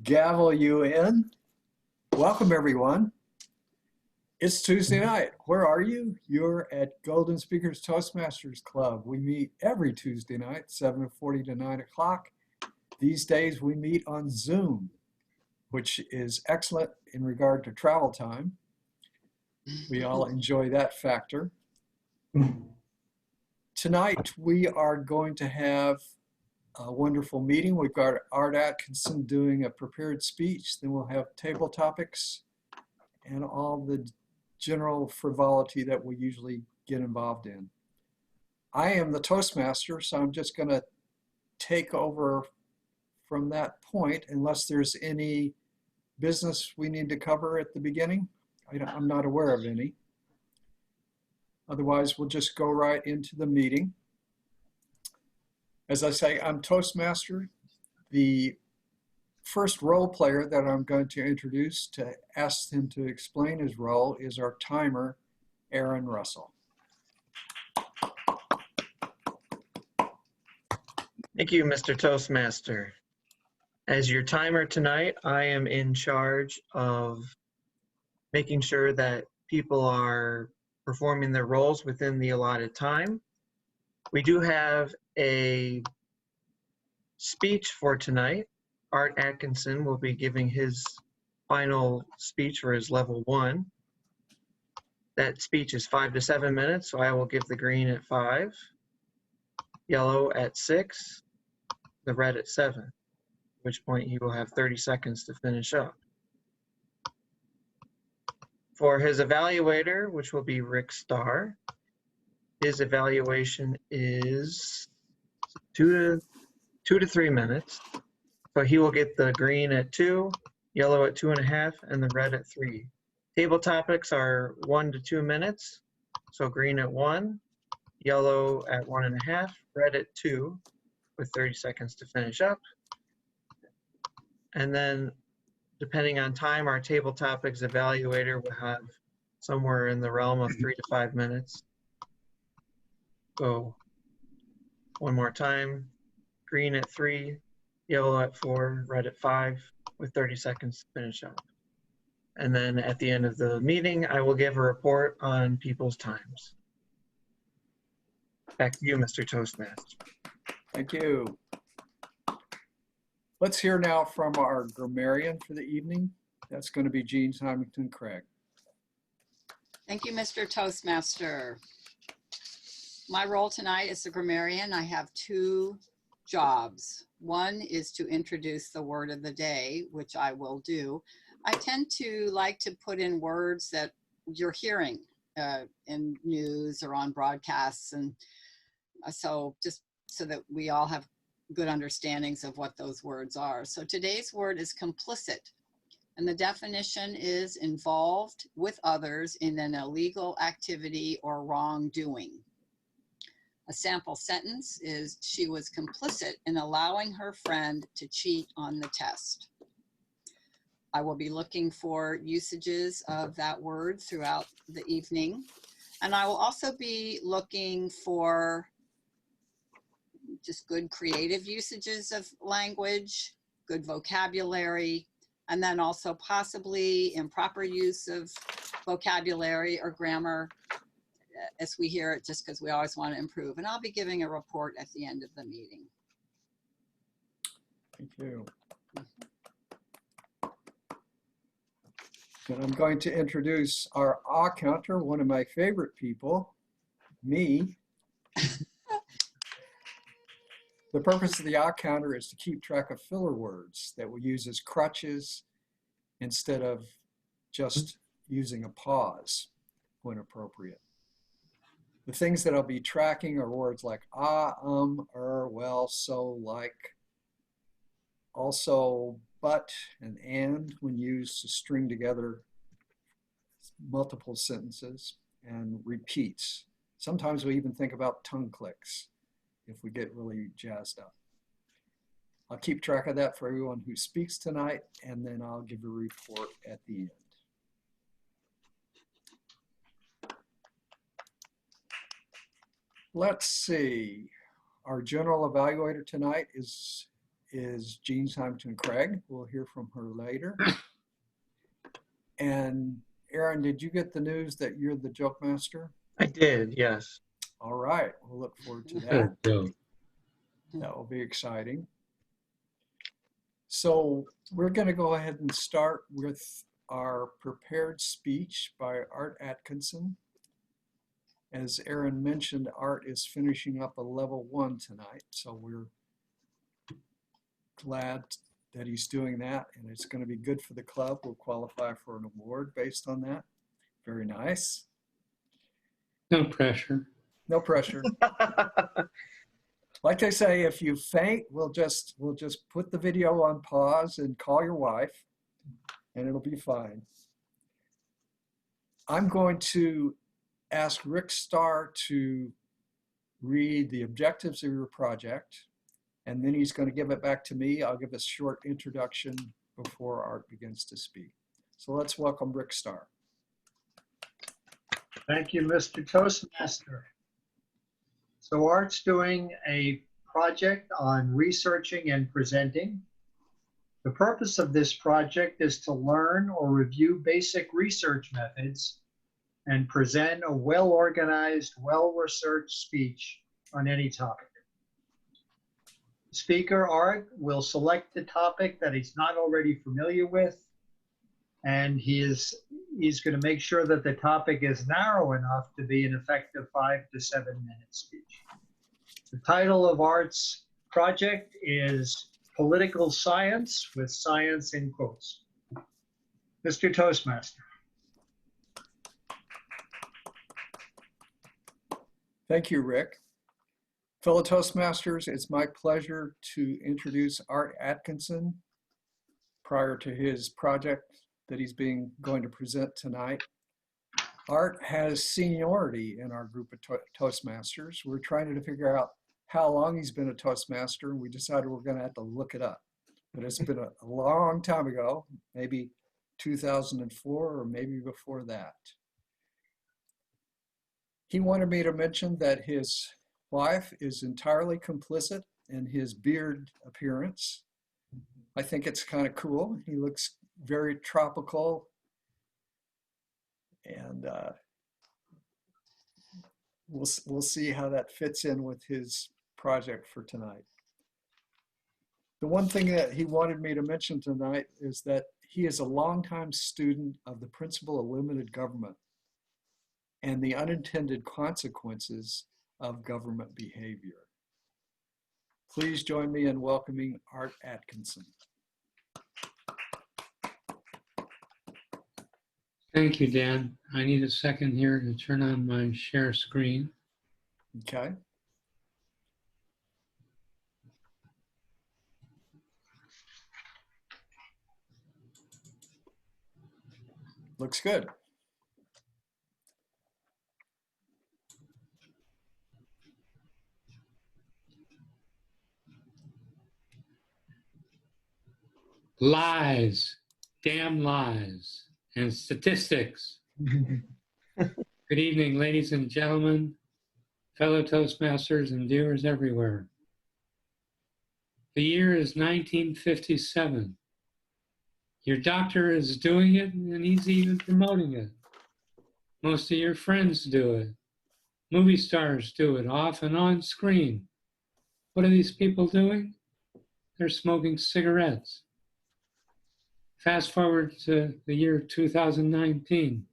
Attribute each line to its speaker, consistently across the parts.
Speaker 1: Gavel you in. Welcome, everyone. It's Tuesday night. Where are you? You're at Golden Speakers Toastmasters Club. We meet every Tuesday night, 7:40 to 9 o'clock. These days we meet on Zoom, which is excellent in regard to travel time. We all enjoy that factor. Tonight we are going to have a wonderful meeting. We've got Art Atkinson doing a prepared speech. Then we'll have table topics and all the general frivolity that we usually get involved in. I am the Toastmaster, so I'm just going to take over from that point unless there's any business we need to cover at the beginning. I'm not aware of any. Otherwise, we'll just go right into the meeting. As I say, I'm Toastmaster. The first role player that I'm going to introduce to ask him to explain his role is our timer, Aaron Russell.
Speaker 2: Thank you, Mr. Toastmaster. As your timer tonight, I am in charge of making sure that people are performing their roles within the allotted time. We do have a speech for tonight. Art Atkinson will be giving his final speech for his level 1. That speech is 5 to 7 minutes, so I will give the green at 5, yellow at 6, the red at 7, at which point he will have 30 seconds to finish up. For his evaluator, which will be Rick Starr, his evaluation is 2 to 3 minutes. So he will get the green at 2, yellow at 2.5, and the red at 3. Table topics are 1 to 2 minutes. So green at 1, yellow at 1.5, red at 2, with 30 seconds to finish up. And then depending on time, our table topics evaluator will have somewhere in the realm of 3 to 5 minutes. So one more time, green at 3, yellow at 4, red at 5, with 30 seconds to finish up. And then at the end of the meeting, I will give a report on people's times. Back to you, Mr. Toastmaster.
Speaker 1: Thank you. Let's hear now from our grammarian for the evening. That's going to be Jean Symington Craig.
Speaker 3: Thank you, Mr. Toastmaster. My role tonight is the grammarian. I have 2 jobs. One is to introduce the word of the day, which I will do. I tend to like to put in words that you're hearing in news or on broadcasts, and so just so that we all have good understandings of what those words are. So today's word is complicit, and the definition is involved with others in an illegal activity or wrongdoing. A sample sentence is, she was complicit in allowing her friend to cheat on the test. I will be looking for usages of that word throughout the evening. And I will also be looking for just good creative usages of language, good vocabulary, and then also possibly improper use of vocabulary or grammar as we hear it, just because we always want to improve. And I'll be giving a report at the end of the meeting.
Speaker 1: Thank you. And I'm going to introduce our ah counter, one of my favorite people, me. The purpose of the ah counter is to keep track of filler words that we use as crutches instead of just using a pause when appropriate. The things that I'll be tracking are words like well, so, like, also, but, and when used to string together multiple sentences, and repeats. Sometimes we even think about tongue clicks if we get really jazzed up. I'll keep track of that for everyone who speaks tonight, and then I'll give a report at the end. Let's see. Our general evaluator tonight is is Jean Symington Craig. We'll hear from her later. And Aaron, did you get the news that you're the joke master?
Speaker 2: I did, yes.
Speaker 1: All right, we'll look forward to that.
Speaker 4: Good joke.
Speaker 1: That will be exciting. So we're going to go ahead and start with our prepared speech by Art Atkinson. As Aaron mentioned, Art is finishing up a level 1 tonight, so we're glad that he's doing that, and it's going to be good for the club. We'll qualify for an award based on that. Very nice.
Speaker 4: No pressure.
Speaker 1: No pressure. Like I say, if you faint, we'll just put the video on pause and call your wife, and it'll be fine. I'm going to ask Rick Starr to read the objectives of your project, and then he's going to give it back to me. I'll give a short introduction before Art begins to speak. So let's welcome Rick Starr.
Speaker 5: Thank you, Mr. Toastmaster. So Art's doing a project on researching and presenting. The purpose of this project is to learn or review basic research methods and present a well-organized, well-researched speech on any topic. Speaker Art will select the topic that he's not already familiar with, and he's going to make sure that the topic is narrow enough to be an effective 5 to 7 minute speech. The title of Art's project is Political Science with Science in Quotes. Mr. Toastmaster.
Speaker 1: Thank you, Rick. Fellow Toastmasters, it's my pleasure to introduce Art Atkinson prior to his project that he's going to present tonight. Art has seniority in our group of Toastmasters. We're trying to figure out how long he's been a Toastmaster, and we decided we're going to have to look it up. But it's been a long time ago, maybe 2004 or maybe before that. He wanted me to mention that his wife is entirely complicit in his beard appearance. I think it's kind of cool. He looks very tropical, and we'll see how that fits in with his project for tonight. The one thing that he wanted me to mention tonight is that he is a longtime student of the principle of limited government and the unintended consequences of government behavior. Please join me in welcoming Art Atkinson.
Speaker 4: Thank you, Dan. I need a second here to turn on my share screen.
Speaker 1: Okay. Looks good.
Speaker 4: Lies, damn lies, and statistics. Good evening, ladies and gentlemen, fellow Toastmasters and viewers everywhere. The year is 1957. Your doctor is doing it, and he's even promoting it. Most of your friends do it. Movie stars do it, off and on screen. What are these people doing? They're smoking cigarettes. Fast forward to the year 2019.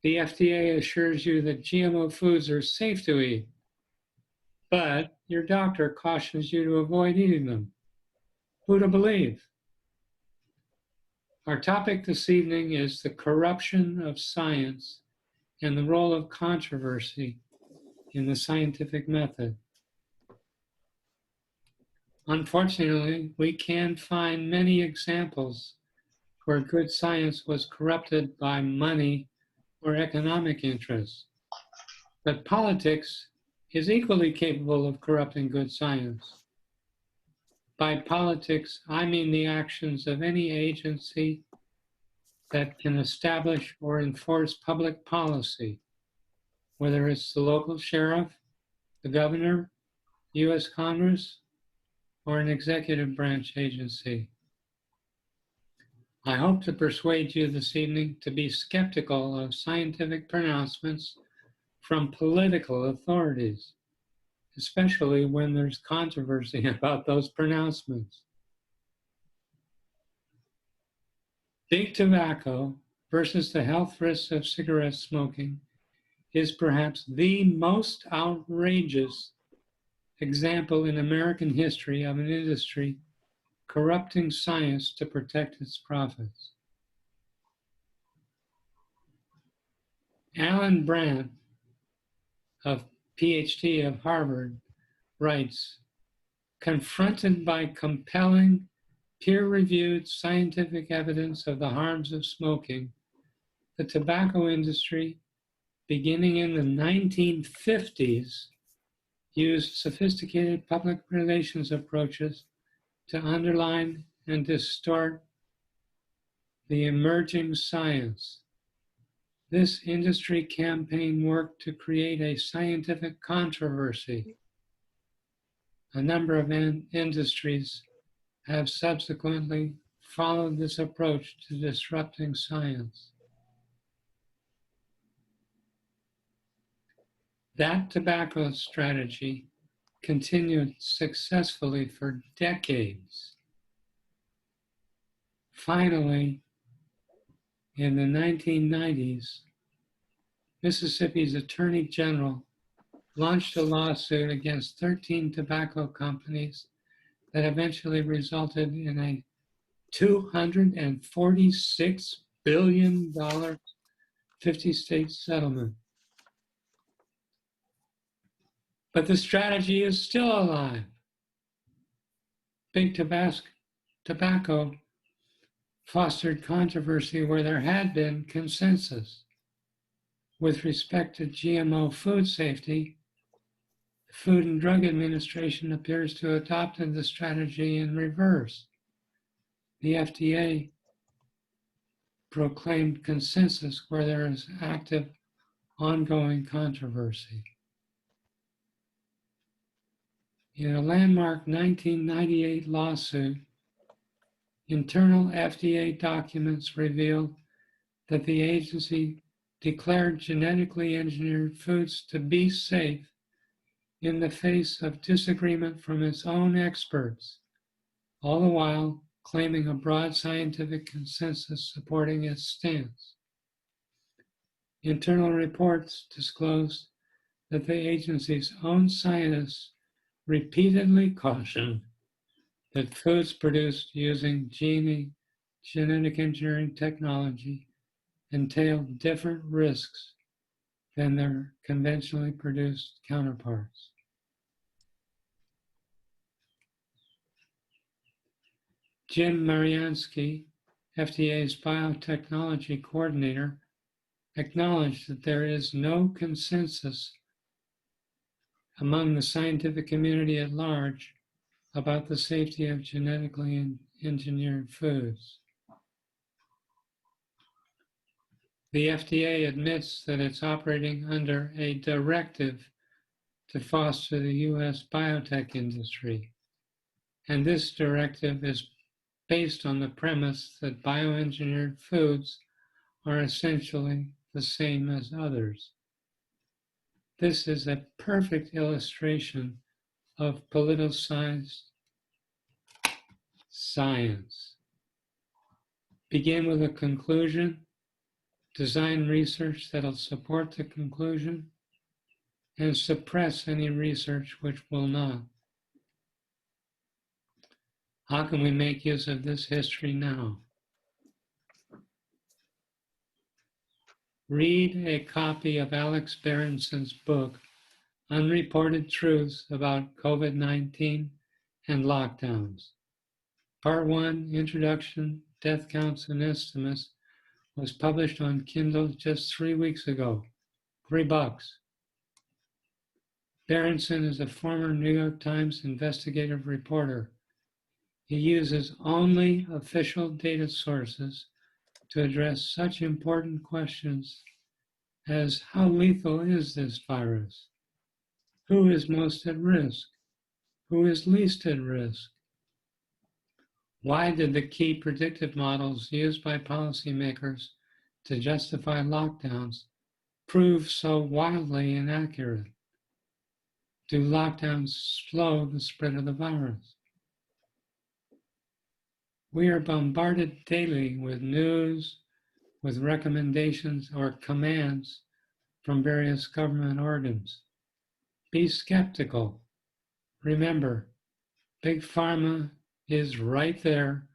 Speaker 4: The FDA assures you that GMO foods are safe to eat, but your doctor cautions you to avoid eating them. Who to believe? Our topic this evening is the corruption of science and the role of controversy in the scientific method. Unfortunately, we can find many examples where good science was corrupted by money or economic interests. But politics is equally capable of corrupting good science. By politics, I mean the actions of any agency that can establish or enforce public policy, whether it's the local sheriff, the governor, U.S. Congress, or an executive branch agency. I hope to persuade you this evening to be skeptical of scientific pronouncements from political authorities, especially when there's controversy about those pronouncements. Big tobacco versus the health risks of cigarette smoking is perhaps the most outrageous example in American history of an industry corrupting science to protect its profits. Alan Brandt, of PhD of Harvard, writes, confronted by compelling, peer-reviewed scientific evidence of the harms of smoking, the tobacco industry, beginning in the 1950s, used sophisticated public relations approaches to underline and distort the emerging science. This industry campaign worked to create a scientific controversy. A number of industries have subsequently followed this approach to disrupting science. That tobacco strategy continued successfully for decades. Finally, in the 1990s, Mississippi's Attorney General launched a lawsuit against 13 tobacco companies that eventually resulted in a $246 billion 50-state settlement. But the strategy is still alive. Big tobacco fostered controversy where there had been consensus. With respect to GMO food safety, the Food and Drug Administration appears to have adopted the strategy in reverse. The FDA proclaimed consensus where there is active, ongoing controversy. In a landmark 1998 lawsuit, internal FDA documents revealed that the agency declared genetically engineered foods to be safe in the face of disagreement from its own experts, all the while claiming a broad scientific consensus supporting its stance. Internal reports disclosed that the agency's own scientists repeatedly cautioned that foods produced using genetic engineering technology entail different risks than their conventionally produced counterparts. Jim Mariansky, FDA's biotechnology coordinator, acknowledged that there is no consensus among the scientific community at large about the safety of genetically engineered foods. The FDA admits that it's operating under a directive to foster the U.S. biotech industry, and this directive is based on the premise that bioengineered foods are essentially the same as others. This is a perfect illustration of politicized science. Begin with a conclusion, design research that'll support the conclusion, and suppress any research which will not. How can we make use of this history now? Read a copy of Alex Berenson's book, Unreported Truths About COVID-19 and Lockdowns. Part 1, Introduction, Death Counts and Estimates, was published on Kindle just 3 weeks ago. $3. Berenson is a former New York Times investigative reporter. He uses only official data sources to address such important questions as how lethal is this virus? Who is most at risk? Who is least at risk? Why did the key predictive models used by policymakers to justify lockdowns prove so wildly inaccurate? Do lockdowns slow the spread of the virus? We are bombarded daily with news, with recommendations or commands from various government organs. Be skeptical. Remember, Big Pharma is right there,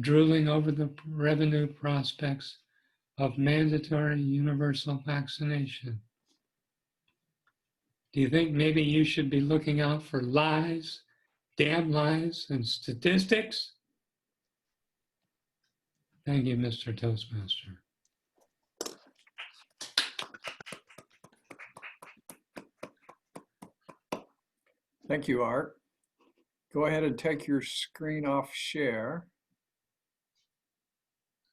Speaker 4: drooling over the revenue prospects of mandatory universal vaccination. Do you think maybe you should be looking out for lies, damn lies, and statistics? Thank you, Mr. Toastmaster.
Speaker 1: Thank you, Art. Go ahead and take your screen off share.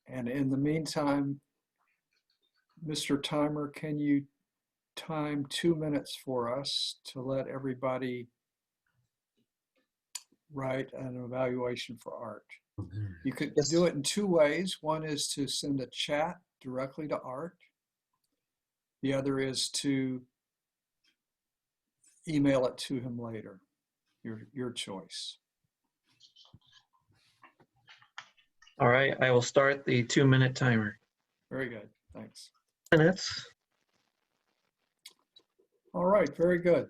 Speaker 1: And in the meantime, Mr. Timer, can you time 2 minutes for us to let everybody write an evaluation for Art? You could
Speaker 2: Yes.
Speaker 1: do it in 2 ways. One is to send a chat directly to Art. The other is to email it to him later. Your choice.
Speaker 2: All right, I will start the 2-minute timer.
Speaker 1: Very good. Thanks.
Speaker 2: Minutes.
Speaker 1: All right, very good.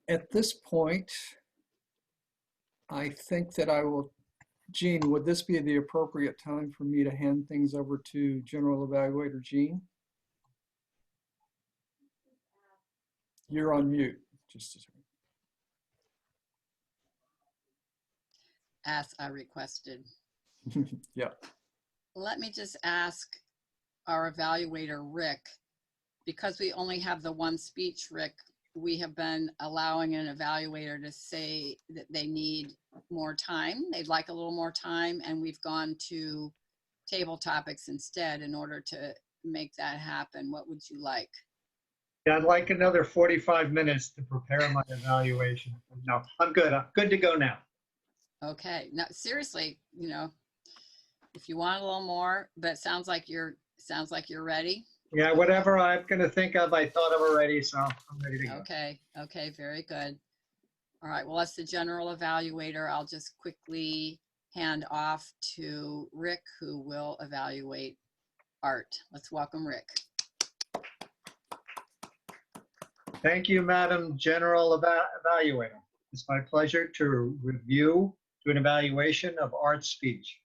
Speaker 1: At this point, I think that I will, Jean, would this be the appropriate time for me to hand things over to General Evaluator Jean? You're on mute. Just a second.
Speaker 3: As I requested.
Speaker 1: Yeah.
Speaker 3: Let me just ask our evaluator, Rick, because we only have the one speech, Rick, we have been allowing an evaluator to say that they need more time. They'd like a little more time, and we've gone to table topics instead in order to make that happen. What would you like?
Speaker 5: Yeah, I'd like another 45 minutes to prepare my evaluation. No, I'm good. I'm good to go now.
Speaker 3: Okay, now seriously, you know, if you want a little more, but it sounds like you're ready.
Speaker 5: Yeah, whatever I'm going to think of, I thought of already, so I'm ready to go.
Speaker 3: Okay, very good. All right, well, as the general evaluator, I'll just quickly hand off to Rick, who will evaluate Art. Let's welcome Rick.
Speaker 5: Thank you, Madam General Evaluator. It's my pleasure to review an evaluation of Art's speech.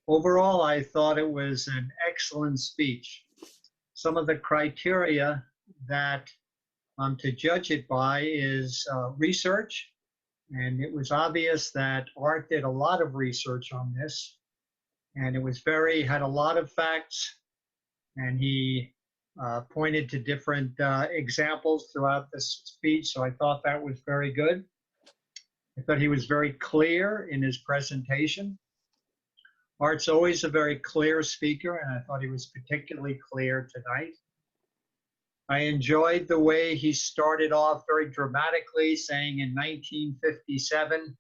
Speaker 5: Overall, I thought it was an excellent speech. Some of the criteria that to judge it by is research, and it was obvious that Art did a lot of research on this, and it was had a lot of facts, and he pointed to different examples throughout this speech, so I thought that was very good. I thought he was very clear in his presentation. Art's always a very clear speaker, and I thought he was particularly clear tonight. I enjoyed the way he started off very dramatically, saying in 1957,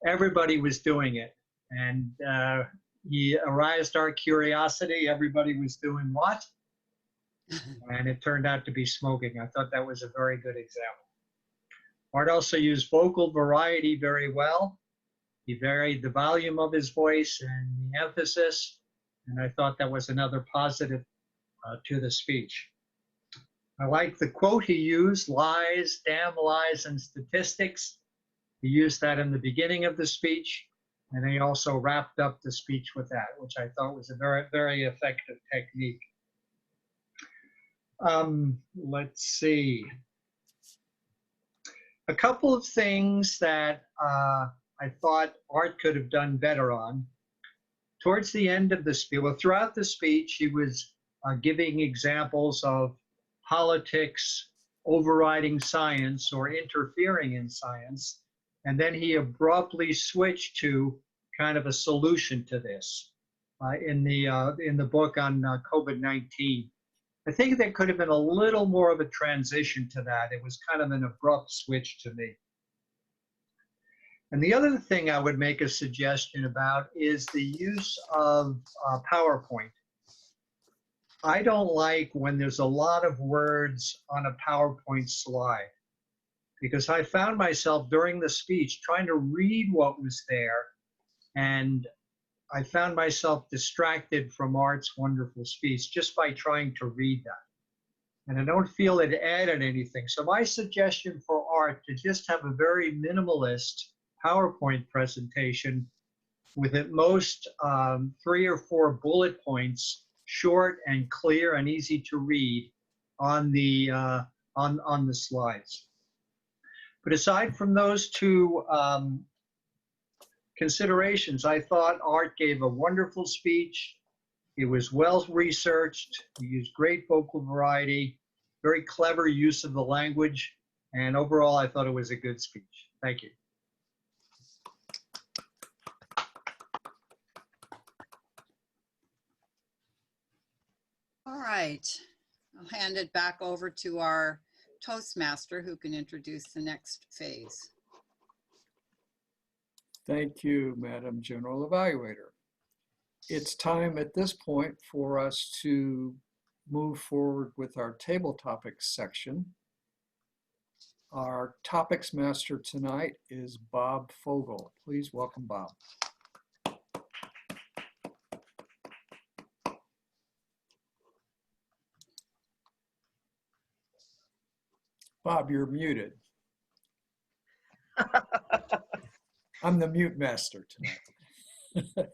Speaker 5: everybody was doing it. And he aroused our curiosity. Everybody was doing what? And it turned out to be smoking. I thought that was a very good example. Art also used vocal variety very well. He varied the volume of his voice and the emphasis, and I thought that was another positive to the speech. I like the quote he used, lies, damn lies, and statistics. He used that in the beginning of the speech, and he also wrapped up the speech with that, which I thought was a very, very effective technique. Let's see. A couple of things that I thought Art could have done better on. Towards the end of the speech, well, throughout the speech, he was giving examples of politics overriding science or interfering in science. And then he abruptly switched to kind of a solution to this in the book on COVID-19. I think there could have been a little more of a transition to that. It was kind of an abrupt switch to me. And the other thing I would make a suggestion about is the use of PowerPoint. I don't like when there's a lot of words on a PowerPoint slide, because I found myself during the speech trying to read what was there, and I found myself distracted from Art's wonderful speech just by trying to read that. And I don't feel it added anything. So my suggestion for Art to just have a very minimalist PowerPoint presentation with at most 3 or 4 bullet points, short and clear and easy to read on the slides. But aside from those two considerations, I thought Art gave a wonderful speech. It was well researched. He used great vocal variety, very clever use of the language, and overall, I thought it was a good speech. Thank you.
Speaker 3: All right, I'll hand it back over to our Toastmaster who can introduce the next phase.
Speaker 1: Thank you, Madam General Evaluator. It's time at this point for us to move forward with our table topics section. Our topics master tonight is Bob Fogel. Please welcome Bob. Bob, you're muted. I'm the mute master tonight.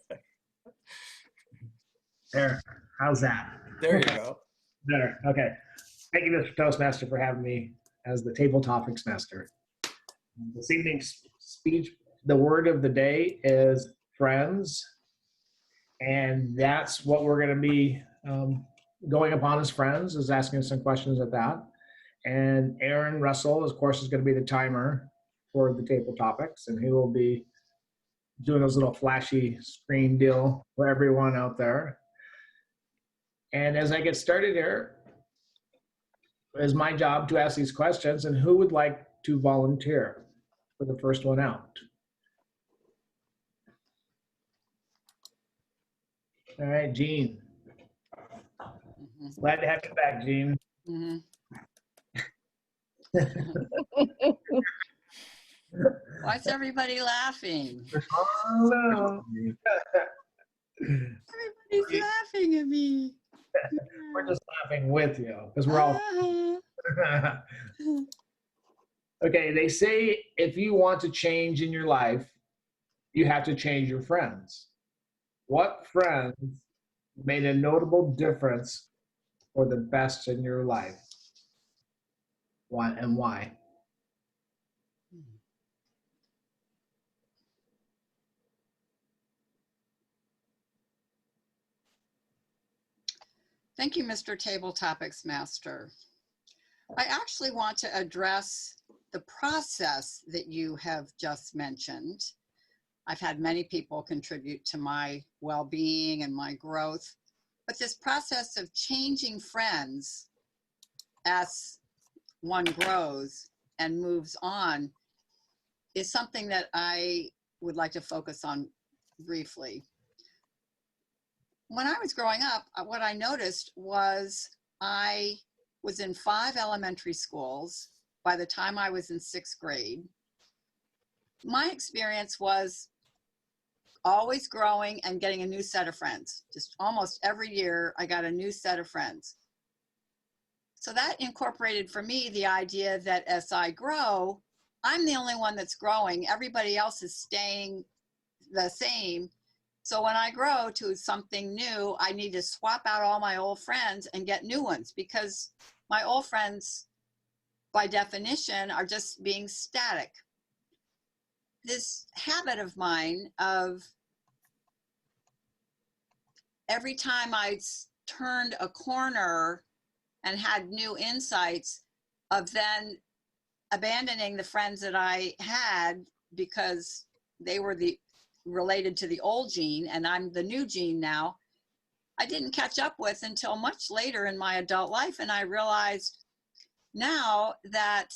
Speaker 6: There, how's that?
Speaker 1: There you go.
Speaker 6: Better, okay. Thank you, Mr. Toastmaster, for having me as the table topics master. This evening's speech, the word of the day is friends. And that's what we're gonna be going upon as friends, is asking some questions at that. And Aaron Russell, of course, is gonna be the timer for the table topics, and he will be doing those little flashy screen deal for everyone out there. And as I get started here, it's my job to ask these questions, and who would like to volunteer for the first one out? All right, Jean. Glad to have you back, Jean.
Speaker 3: Why's everybody laughing?
Speaker 6: Oh, no.
Speaker 3: Everybody's laughing at me.
Speaker 6: We're just laughing with you because we're all. Okay, they say if you want to change in your life, you have to change your friends. What friends made a notable difference for the best in your life? Why and why?
Speaker 3: Thank you, Mr. Table Topics Master. I actually want to address the process that you have just mentioned. I've had many people contribute to my well-being and my growth, but this process of changing friends as one grows and moves on is something that I would like to focus on briefly. When I was growing up, what I noticed was I was in 5 elementary schools by the time I was in 6th grade. My experience was always growing and getting a new set of friends. Just almost every year, I got a new set of friends. So that incorporated for me the idea that as I grow, I'm the only one that's growing. Everybody else is staying the same. So when I grow to something new, I need to swap out all my old friends and get new ones, because my old friends, by definition, are just being static. This habit of mine of every time I turned a corner and had new insights, of then abandoning the friends that I had because they were related to the old Jean and I'm the new Jean now, I didn't catch up with until much later in my adult life. And I realized now that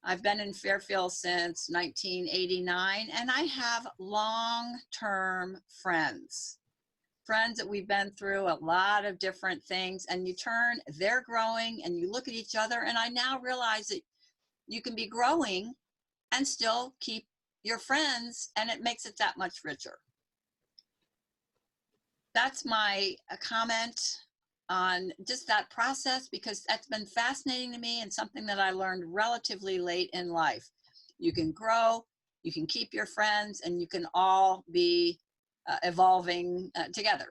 Speaker 3: I've been in Fairfield since 1989, and I have long-term friends. Friends that we've been through a lot of different things, and they're growing, and you look at each other, and I now realize that you can be growing and still keep your friends, and it makes it that much richer. That's my comment on just that process, because that's been fascinating to me and something that I learned relatively late in life. You can grow, you can keep your friends, and you can all be evolving together.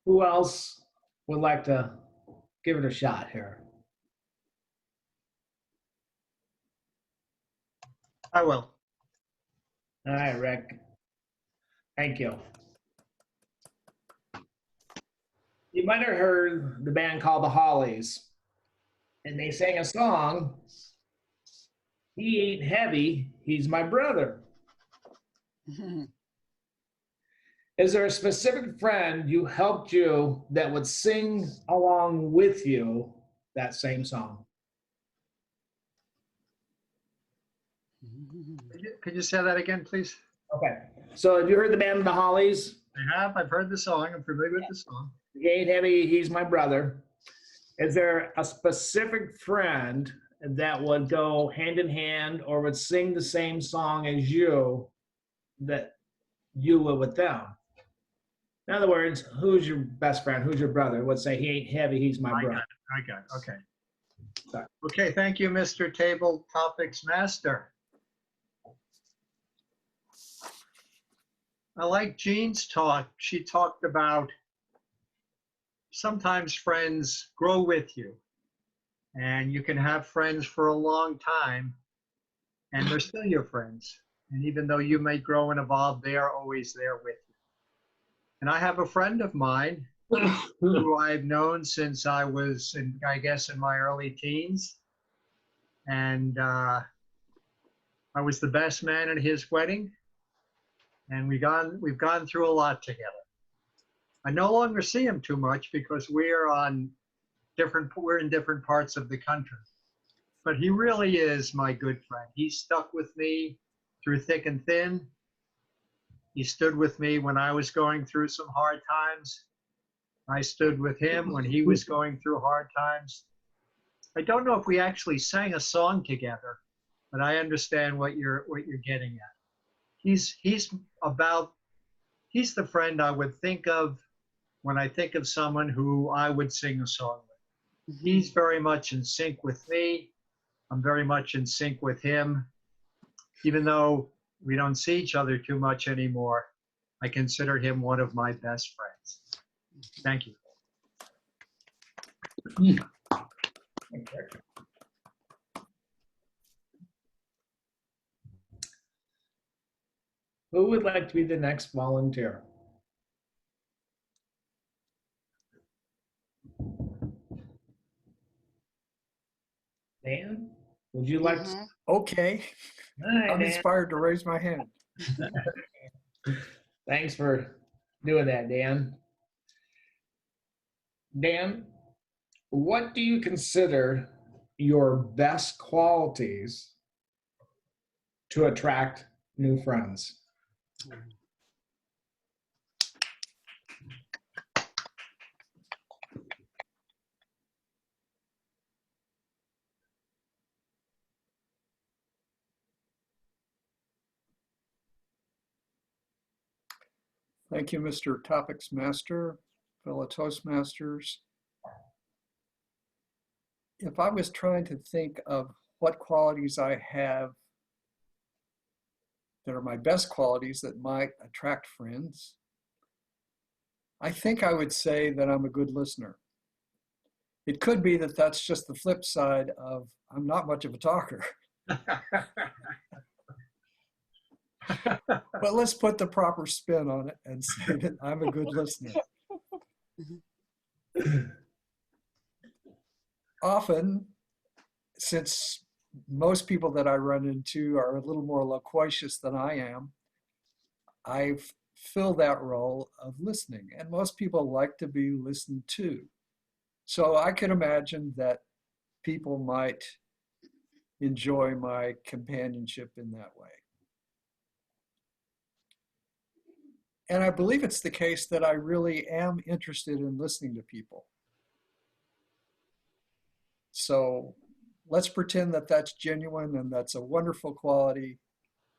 Speaker 6: Who else would like to give it a shot here?
Speaker 5: I will.
Speaker 6: All right, Rick. Thank you. You might have heard the band called the Hollies, and they sang a song, "He Ain't Heavy, He's My Brother." Is there a specific friend you helped you that would sing along with you that same song?
Speaker 5: Could you say that again, please?
Speaker 6: Okay. So have you heard the band The Hollies?
Speaker 5: I have. I've heard the song. I'm familiar with the song.
Speaker 6: He Ain't Heavy, He's My Brother. Is there a specific friend that would go hand in hand or would sing the same song as you that you would with them? In other words, who's your best friend? Who's your brother? Would say, he ain't heavy, he's my brother.
Speaker 5: I got it. Okay.
Speaker 6: Sorry.
Speaker 5: Okay, thank you, Mr. Table Topics Master. I like Jean's talk. She talked about sometimes friends grow with you, and you can have friends for a long time, and they're still your friends. And even though you may grow and evolve, they are always there with you. And I have a friend of mine who I've known since I was, I guess, in my early teens. And I was the best man at his wedding. And we've gone through a lot together. I no longer see him too much because we're in different parts of the country. But he really is my good friend. He stuck with me through thick and thin. He stood with me when I was going through some hard times. I stood with him when he was going through hard times. I don't know if we actually sang a song together, but I understand what you're getting at. He's the friend I would think of when I think of someone who I would sing a song with. He's very much in sync with me. I'm very much in sync with him. Even though we don't see each other too much anymore, I consider him one of my best friends. Thank you.
Speaker 6: Who would like to be the next volunteer? Dan, would you like to?
Speaker 1: Okay,
Speaker 6: Hi,
Speaker 1: I'm
Speaker 6: Dan.
Speaker 1: inspired to raise my hand.
Speaker 6: Thanks for doing that, Dan. Dan, what do you consider your best qualities to attract new friends?
Speaker 1: Thank you, Mr. Topics Master, fellow Toastmasters. If I was trying to think of what qualities I have that are my best qualities that might attract friends, I think I would say that I'm a good listener. It could be that that's just the flip side of I'm not much of a talker. But let's put the proper spin on it and say that I'm a good listener. Often, since most people that I run into are a little more loquacious than I am, I fill that role of listening, and most people like to be listened to. So I could imagine that people might enjoy my companionship in that way. And I believe it's the case that I really am interested in listening to people. So let's pretend that that's genuine and that's a wonderful quality.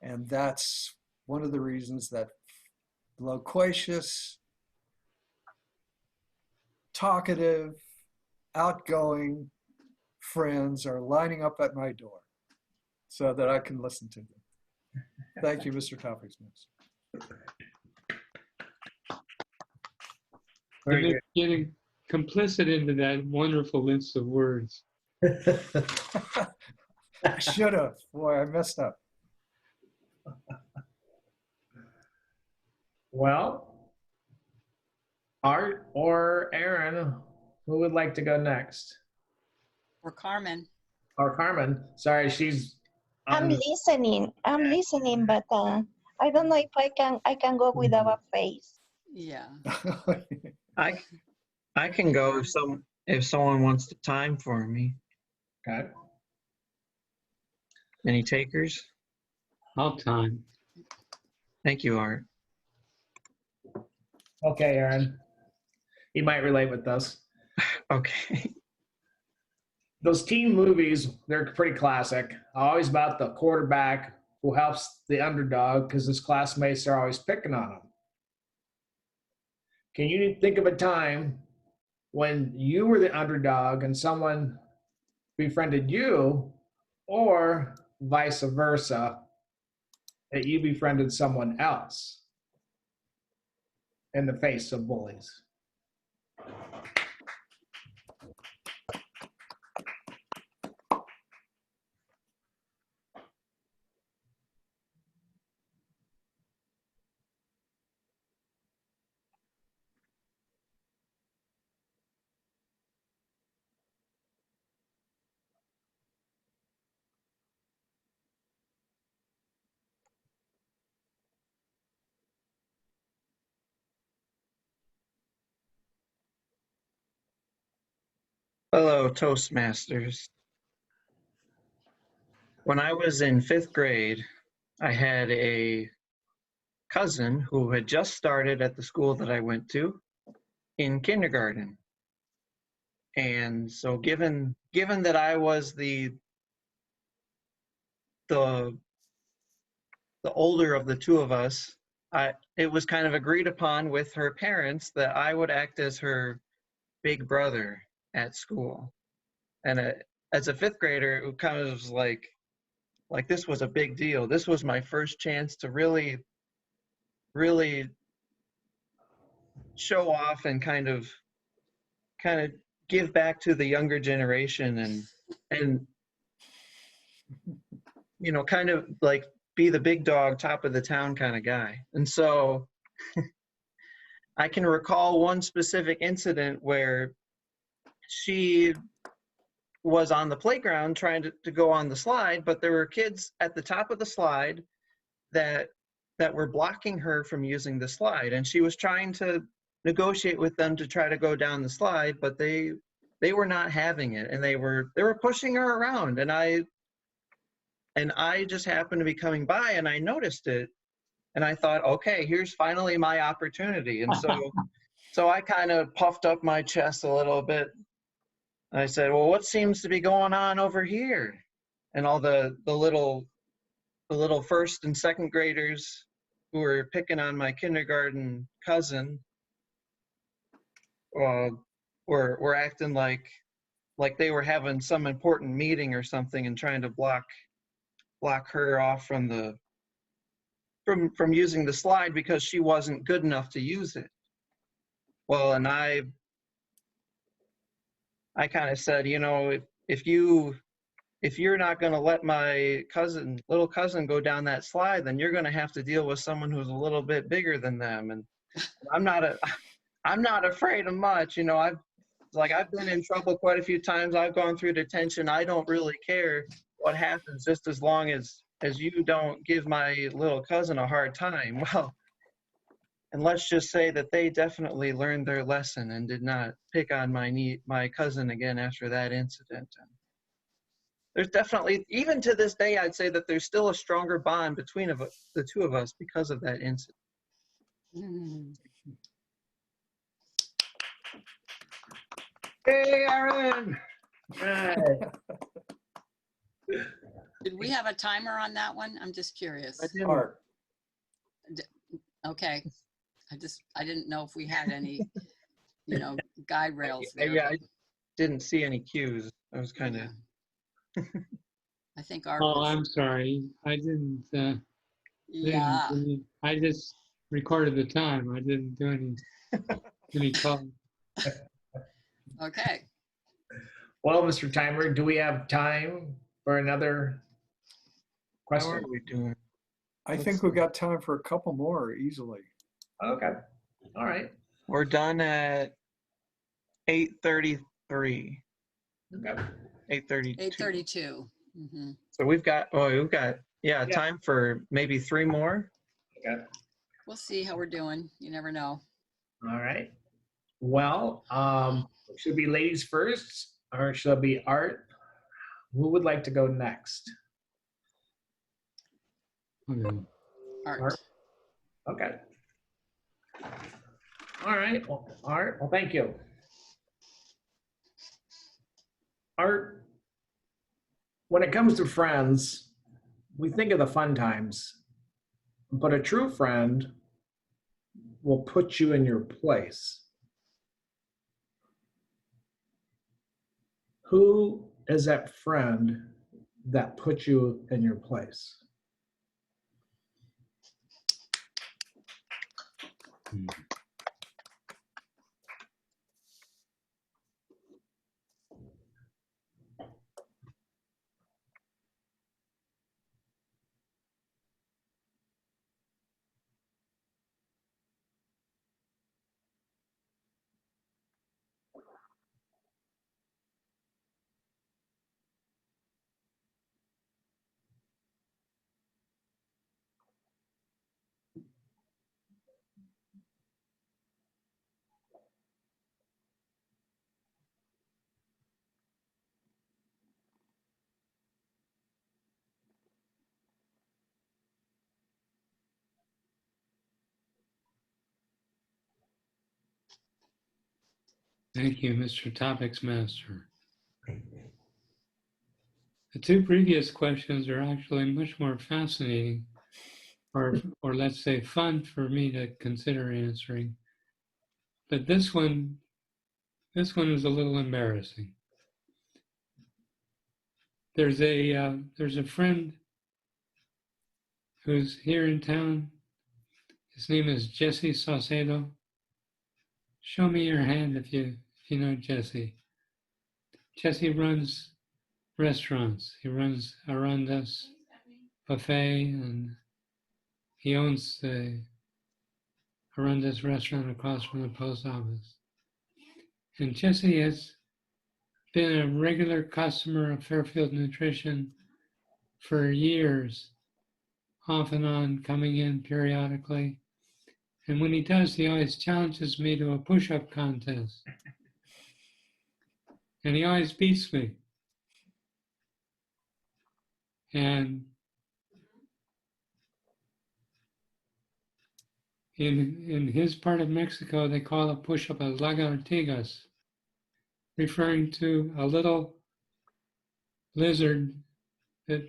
Speaker 1: And that's one of the reasons that loquacious, talkative, outgoing friends are lining up at my door so that I can listen to them. Thank you, Mr. Topics Master.
Speaker 6: Very
Speaker 4: And
Speaker 6: good.
Speaker 4: then getting complicit into that wonderful list of words.
Speaker 1: I should have. Boy, I messed up.
Speaker 6: Well, Art or Aaron, who would like to go next?
Speaker 3: Or Carmen.
Speaker 6: Or Carmen. Sorry, she's
Speaker 7: I'm
Speaker 6: on.
Speaker 7: listening, but I don't know if I can go without a face.
Speaker 3: Yeah.
Speaker 2: I can go if someone wants the time for me.
Speaker 6: Okay.
Speaker 2: Any takers?
Speaker 4: All time.
Speaker 2: Thank you, Art.
Speaker 6: Okay, Aaron. He might relate with us.
Speaker 2: Okay.
Speaker 6: Those teen movies, they're pretty classic. Always about the quarterback who helps the underdog because his classmates are always picking on him. Can you think of a time when you were the underdog and someone befriended you, or vice versa, that you befriended someone else in the face of bullies?
Speaker 2: Hello, Toastmasters. When I was in 5th grade, I had a cousin who had just started at the school that I went to in kindergarten. And so given that I was the older of the two of us, it was kind of agreed upon with her parents that I would act as her big brother at school. And as a 5th grader, it kind of was like this was a big deal. This was my first chance to really show off and kind of give back to the younger generation and you know, kind of like be the big dog, top of the town kind of guy. And so I can recall one specific incident where she was on the playground trying to go on the slide, but there were kids at the top of the slide that were blocking her from using the slide. And she was trying to negotiate with them to try to go down the slide, but they were not having it, and they were pushing her around. And I just happened to be coming by, and I noticed it, and I thought, okay, here's finally my opportunity. And so I kind of puffed up my chest a little bit. I said, well, what seems to be going on over here? And all the little 1st and 2nd graders who were picking on my kindergarten cousin were acting like they were having some important meeting or something and trying to block her off from using the slide because she wasn't good enough to use it. Well, and I kind of said, you know, if you're not going to let my little cousin go down that slide, then you're going to have to deal with someone who's a little bit bigger than them. And I'm not afraid of much. You know, I've been in trouble quite a few times. I've gone through detention. I don't really care what happens, just as long as you don't give my little cousin a hard time. Well, And let's just say that they definitely learned their lesson and did not pick on my cousin again after that incident. And there's definitely, even to this day, I'd say that there's still a stronger bond between the two of us because of that incident.
Speaker 3: Mm.
Speaker 6: Hey, Aaron. Right.
Speaker 3: Did we have a timer on that one? I'm just curious.
Speaker 2: I didn't-
Speaker 1: Art.
Speaker 3: Okay. I didn't know if we had any, guide rails there.
Speaker 2: Yeah, I didn't see any cues. I was kind of.
Speaker 3: Yeah. I think Art
Speaker 4: Oh,
Speaker 3: was,
Speaker 4: I'm sorry. I didn't.
Speaker 3: yeah.
Speaker 4: I just recorded the time. I didn't do any call.
Speaker 3: Okay.
Speaker 6: Well, Mr. Timer, do we have time for another
Speaker 2: How
Speaker 6: question?
Speaker 2: are we doing?
Speaker 1: I think we got time for a couple more easily.
Speaker 6: Okay. All right.
Speaker 2: We're done at 8:33.
Speaker 6: Okay.
Speaker 2: 8:32.
Speaker 3: 8:32. Mm-hmm.
Speaker 2: So we've got
Speaker 6: Yeah.
Speaker 2: time for maybe 3 more.
Speaker 6: Okay.
Speaker 3: We'll see how we're doing. You never know.
Speaker 6: All right. Well, should it be ladies first or should it be Art? Who would like to go next?
Speaker 4: Okay.
Speaker 3: Art.
Speaker 6: Art. Okay. All right. Well, Art. Well, thank you. Art, when it comes to friends, we think of the fun times, but a true friend will put you in your place. Who is that friend that put you in your place?
Speaker 4: Hmm. Thank you, Mr. Topics Master. The 2 previous questions are actually much more fascinating, or let's say fun for me to consider answering. But this one is a little embarrassing. There's a friend who's here in town. His name is Jesse Saucedo. Show me your hand if you know Jesse. Jesse runs restaurants. He runs Arandas Buffet, and he owns the Arandas restaurant across from the post office. And Jesse has been a regular customer of Fairfield Nutrition for years, off and on, coming in periodically. And when he does, he always challenges me to a push-up contest. And he always beats me. And in his part of Mexico, they call a push-up a lagartijas, referring to a little lizard that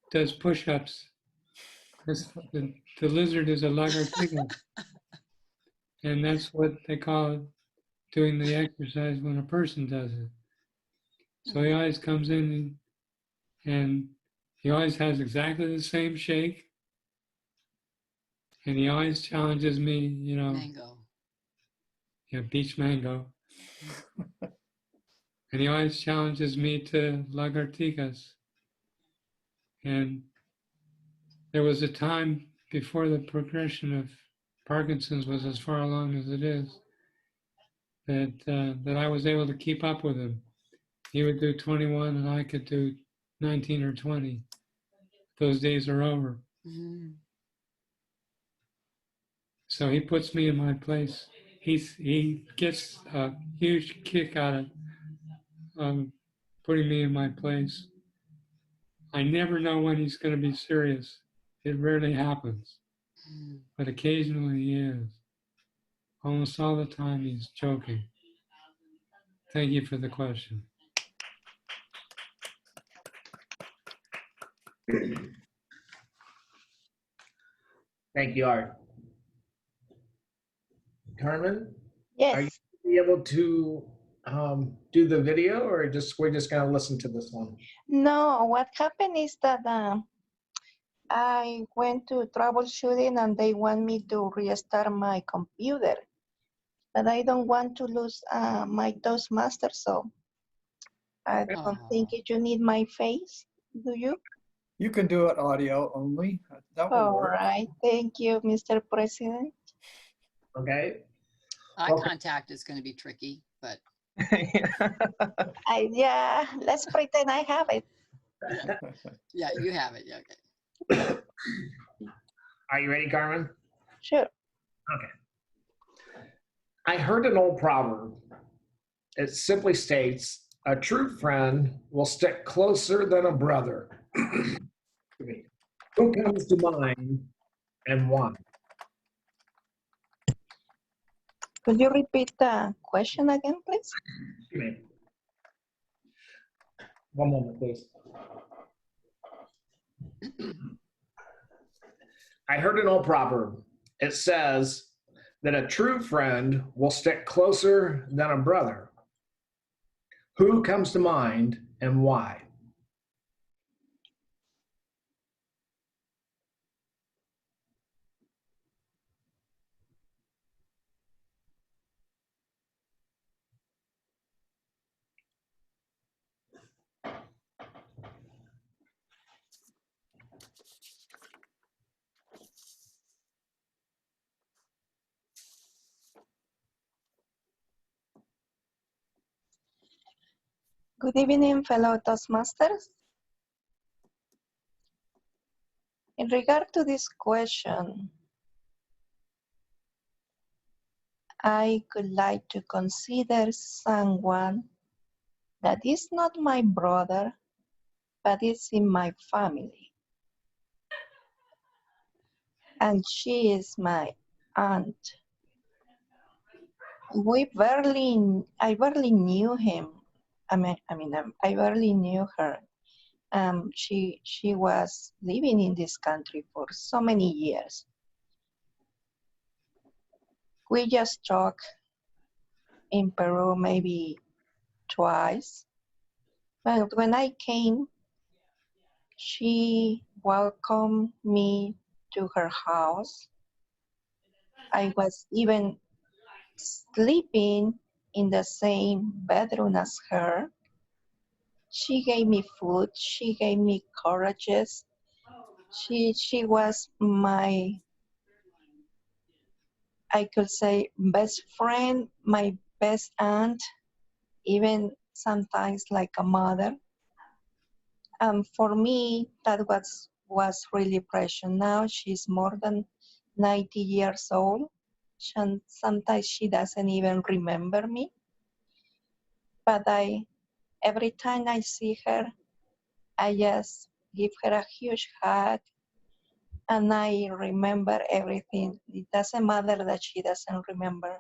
Speaker 4: does push-ups. The lizard is a lagartija. And that's what they call it, doing the exercise when a person does it. So he always comes in and he always has exactly the same shake. And he always challenges me,
Speaker 3: Mango.
Speaker 4: beach mango. And he always challenges me to lagartijas. And there was a time before the progression of Parkinson's was as far along as it is, that I was able to keep up with him. He would do 21 and I could do 19 or 20. Those days are over.
Speaker 3: Mm-hmm.
Speaker 4: So he puts me in my place. He gets a huge kick out of putting me in my place. I never know when he's going to be serious. It rarely happens, but occasionally he is. Almost all the time he's joking. Thank you for the question.
Speaker 6: Thank you, Art. Carmen, are you
Speaker 7: Yes.
Speaker 6: able to do the video, or we're just gonna listen to this one?
Speaker 7: No, what happened is that I went to troubleshooting and they want me to restart my computer, but I don't want to lose my Toastmaster, so I don't think you need my face, do you?
Speaker 1: You can do it audio only. That will
Speaker 7: All
Speaker 1: work.
Speaker 7: right, thank you, Mr. President.
Speaker 6: Okay.
Speaker 3: Eye
Speaker 6: Okay.
Speaker 3: contact is going to be tricky, but
Speaker 7: Yeah, let's pretend I have it.
Speaker 3: yeah, you have it. Yeah, okay.
Speaker 6: Are you ready, Carmen?
Speaker 7: Sure.
Speaker 6: Okay. I heard an old proverb. It simply states, "A true friend will stick closer than a brother." Who comes to mind and why?
Speaker 7: Could you repeat the question again, please?
Speaker 6: Excuse me. One moment, please. I heard an old proverb. It says that a true friend will stick closer than a brother. Who comes to mind and why?
Speaker 7: Good evening, fellow Toastmasters. In regard to this question, I could like to consider someone that is not my brother, but is in my family. And she is my aunt. I barely knew him. I barely knew her. She was living in this country for so many years. We just talked in Peru maybe twice. But when I came, she welcomed me to her house. I was even sleeping in the same bedroom as her. She gave me food. She gave me courages. She was my, I could say, best friend, my best aunt, even sometimes like a mother. For me, that was really precious. Now she's more than 90 years old. Sometimes she doesn't even remember me. But every time I see her, I just give her a huge hug and I remember everything. It doesn't matter that she doesn't remember.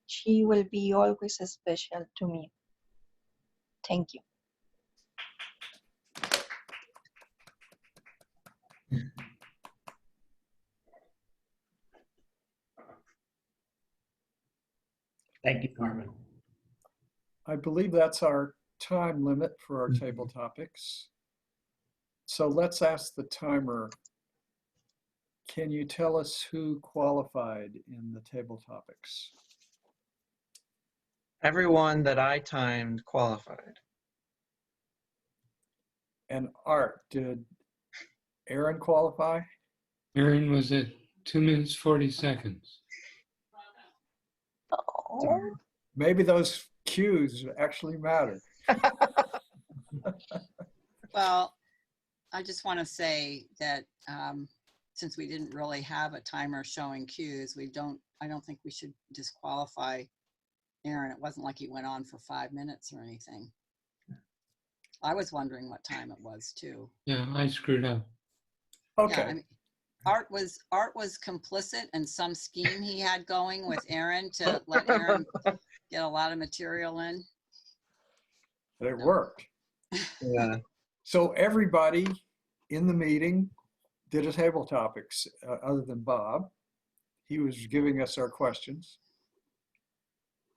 Speaker 7: She will be always special to me. Thank you.
Speaker 6: Thank you, Carmen.
Speaker 1: I believe that's our time limit for our table topics. So let's ask the timer, can you tell us who qualified in the table topics?
Speaker 2: Everyone that I timed qualified.
Speaker 1: And Art, did Aaron qualify?
Speaker 4: Aaron was at 2 minutes, 40 seconds.
Speaker 7: Oh,
Speaker 1: Maybe those cues actually matter.
Speaker 3: Well, I just want to say that since we didn't really have a timer showing cues, I don't think we should disqualify Aaron. It wasn't like he went on for 5 minutes or anything. I was wondering what time it was too.
Speaker 4: Yeah, I screwed up.
Speaker 1: Okay.
Speaker 3: Yeah, I mean, Art was complicit in some scheme he had going with Aaron to let Aaron get a lot of material in.
Speaker 1: But it worked.
Speaker 2: Yeah.
Speaker 1: So everybody in the meeting did a table topics other than Bob. He was giving us our questions.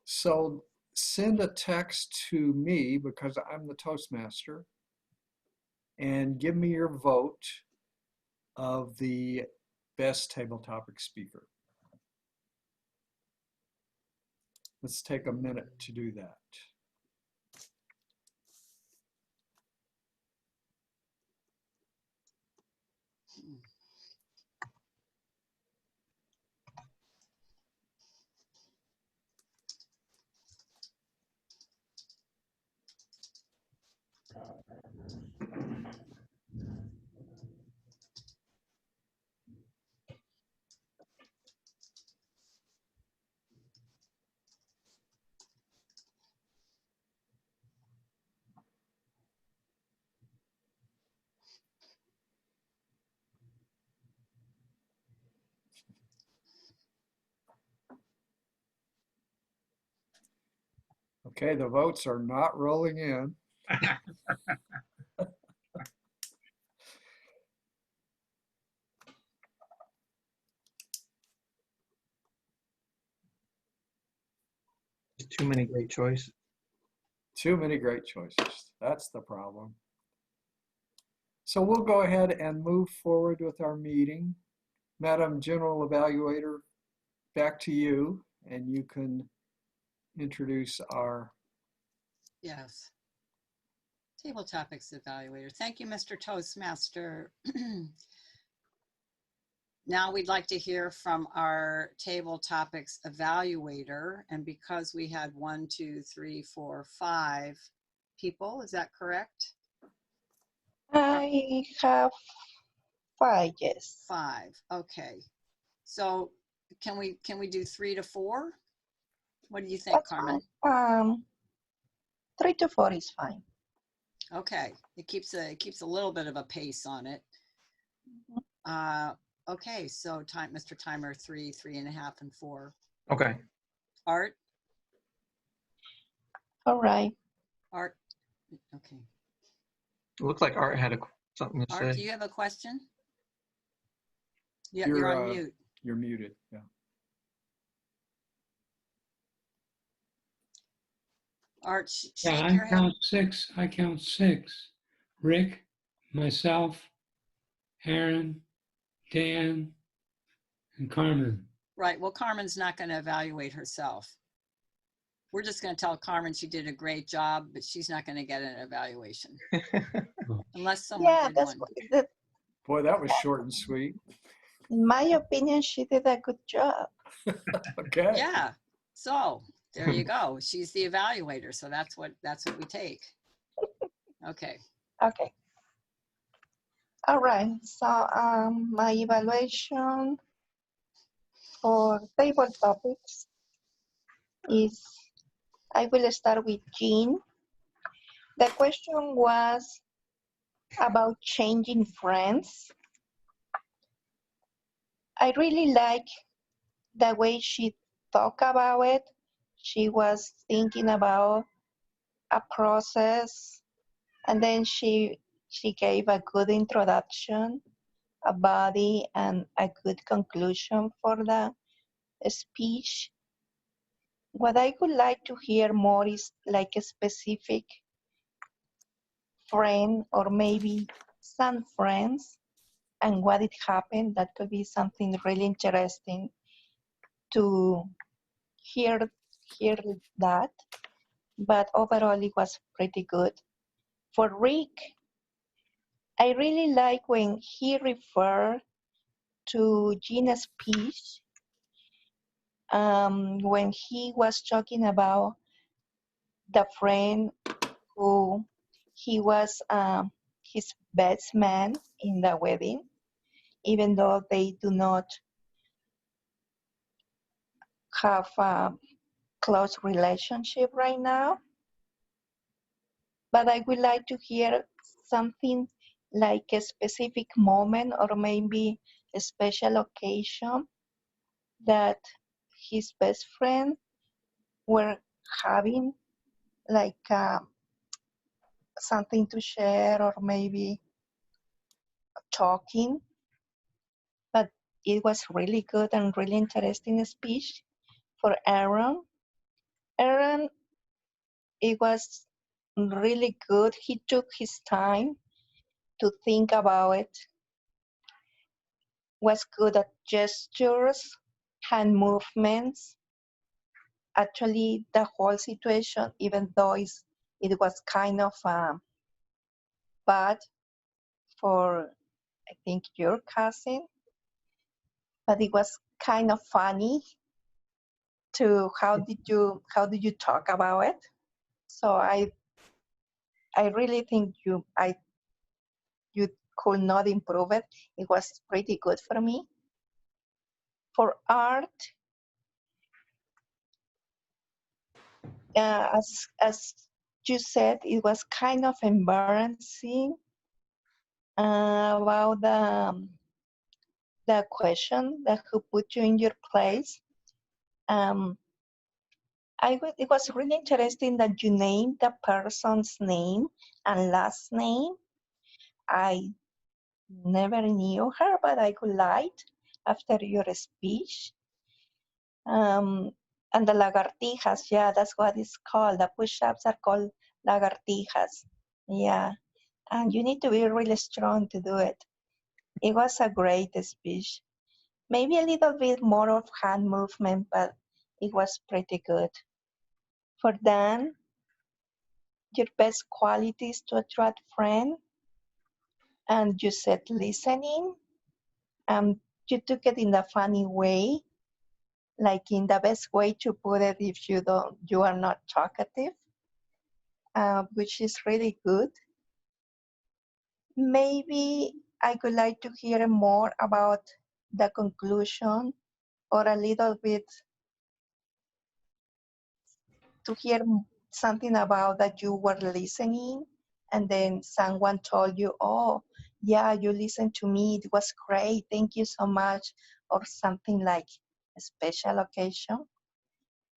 Speaker 1: So send a text to me because I'm the Toastmaster and give me your vote of the best table topic speaker. Let's take a minute to do that. Okay, the votes are not rolling in.
Speaker 2: Too many great choices.
Speaker 1: Too many great choices. That's the problem. So we'll go ahead and move forward with our meeting. Madam General Evaluator, back to you, and you can introduce our.
Speaker 3: Yes. Table topics evaluator. Thank you, Mr. Toastmaster. Now we'd like to hear from our table topics evaluator. And because we had 1, 2, 3, 4, 5 people, is that correct?
Speaker 7: I have 5, yes.
Speaker 3: 5. Okay. So can we do 3 to 4? What do you think,
Speaker 7: That's
Speaker 3: Carmen?
Speaker 7: fine. 3 to 4 is fine.
Speaker 3: Okay. It keeps a little bit of a pace on it. Okay, so Mr. Timer, 3, 3.5, and 4.
Speaker 2: Okay.
Speaker 3: Art?
Speaker 7: All right.
Speaker 3: Art? Okay.
Speaker 2: It looked like Art had something to
Speaker 3: Art, do
Speaker 2: say.
Speaker 3: you have a question? Yeah, you're on mute.
Speaker 1: You're muted, yeah.
Speaker 3: Art,
Speaker 4: Yeah,
Speaker 3: shake
Speaker 4: I
Speaker 3: your head.
Speaker 4: count 6. I count 6. Rick, myself, Aaron, Dan, and Carmen.
Speaker 3: Right, well, Carmen's not going to evaluate herself. We're just going to tell Carmen she did a great job, but she's not going to get an evaluation. Unless someone
Speaker 7: Yeah,
Speaker 3: did
Speaker 7: that's
Speaker 3: one.
Speaker 1: Boy, that was short and sweet.
Speaker 7: in my opinion, she did a good job.
Speaker 1: Okay.
Speaker 3: Yeah, so there you go. She's the evaluator, so that's what we take. Okay.
Speaker 7: Okay. All right. So my evaluation for table topics is, I will start with Jean. The question was about changing friends. I really like the way she talked about it. She was thinking about a process, and then she gave a good introduction, a body, and a good conclusion for the speech. What I would like to hear more is like a specific friend or maybe some friends and what it happened. That could be something really interesting to hear that. But overall, it was pretty good. For Rick, I really like when he referred to Gina's speech when he was talking about the friend who he was his best man in the wedding. even though they do not have a close relationship right now. But I would like to hear something like a specific moment or maybe a special occasion that his best friend were having, like something to share or maybe talking. But it was really good and really interesting speech for Aaron. Aaron, it was really good. He took his time to think about it, was good at gestures, hand movements. Actually, the whole situation, even though it was kind of bad for, I think, your cousin, but it was kind of funny to how did you talk about it? So I really think you could not improve it. It was pretty good for me. For Art, as you said, it was kind of embarrassing about the question that who put you in your place. It was really interesting that you named the person's name and last name. I never knew her, but I could like after your speech. And the lagartijas, yeah, that's what it's called. The push-ups are called lagartijas. Yeah, and you need to be really strong to do it. It was a great speech. Maybe a little bit more of hand movement, but it was pretty good. For Dan, your best qualities to attract friends, and you said listening. You took it in a funny way, like in the best way to put it if you are not talkative, which is really good. Maybe I would like to hear more about the conclusion or a little bit to hear something about that you were listening and then someone told you, oh, yeah, you listened to me. It was great. Thank you so much. Or something like a special occasion.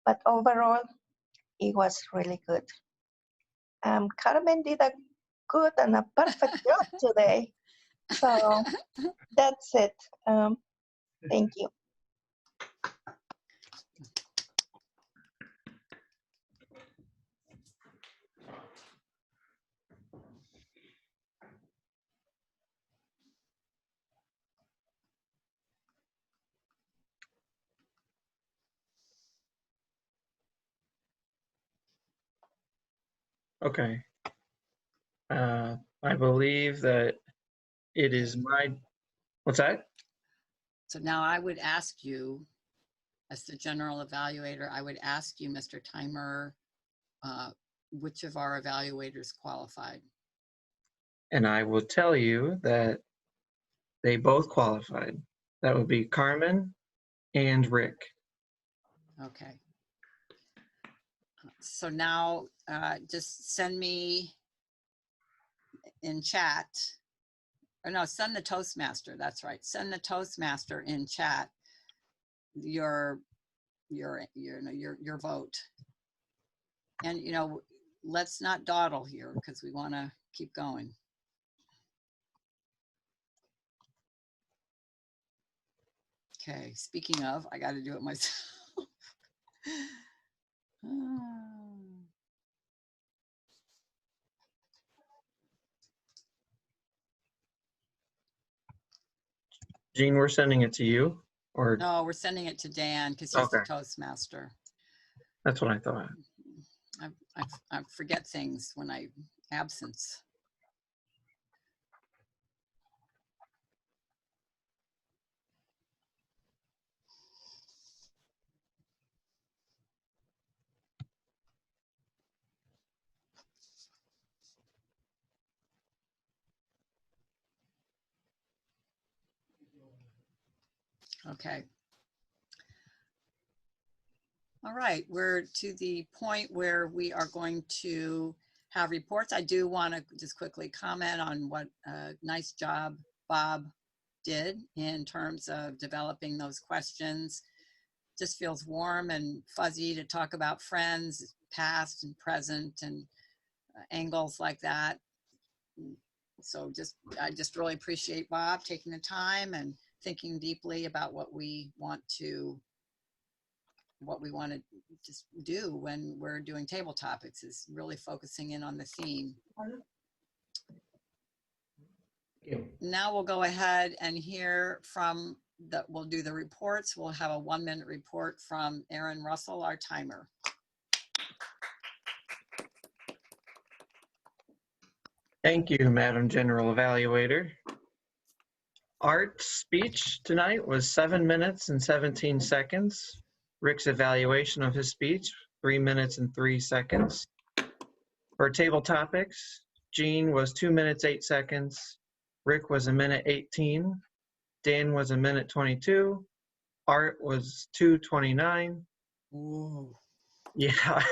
Speaker 7: But overall, it was really good. Carmen did a good and a perfect job today. So that's it. Thank you.
Speaker 2: Okay. I believe that it is my, what's that?
Speaker 3: So now I would ask you, as the general evaluator, I would ask you, Mr. Timer, which of our evaluators qualified?
Speaker 2: And I will tell you that they both qualified. That would be Carmen and Rick.
Speaker 3: Okay. So now just send me in chat, or no, send the Toastmaster, that's right. Send the Toastmaster in chat your vote. And let's not dawdle here because we want to keep going. Okay, speaking of, I got to do it myself.
Speaker 2: Jean, we're sending it to you, or?
Speaker 3: No, we're sending it to Dan because he's the Toastmaster.
Speaker 2: That's what I thought.
Speaker 3: I forget things when I absence. Okay. All right, we're to the point where we are going to have reports. I do want to just quickly comment on what a nice job Bob did in terms of developing those questions. Just feels warm and fuzzy to talk about friends, past and present, and angles like that. So I just really appreciate Bob taking the time and thinking deeply about what we want to just do when we're doing table topics, is really focusing in on the theme.
Speaker 6: Thank you.
Speaker 3: Now we'll go ahead and hear from we'll do the reports. We'll have a 1-minute report from Aaron Russell, our timer.
Speaker 2: Thank you, Madam General Evaluator. Art's speech tonight was 7 minutes and 17 seconds. Rick's evaluation of his speech, 3 minutes and 3 seconds. For table topics, Jean was 2 minutes, 8 seconds. Rick was 1 minute 18. Dan was 1 minute 22. Art was 2:29.
Speaker 3: Ooh.
Speaker 2: Yeah.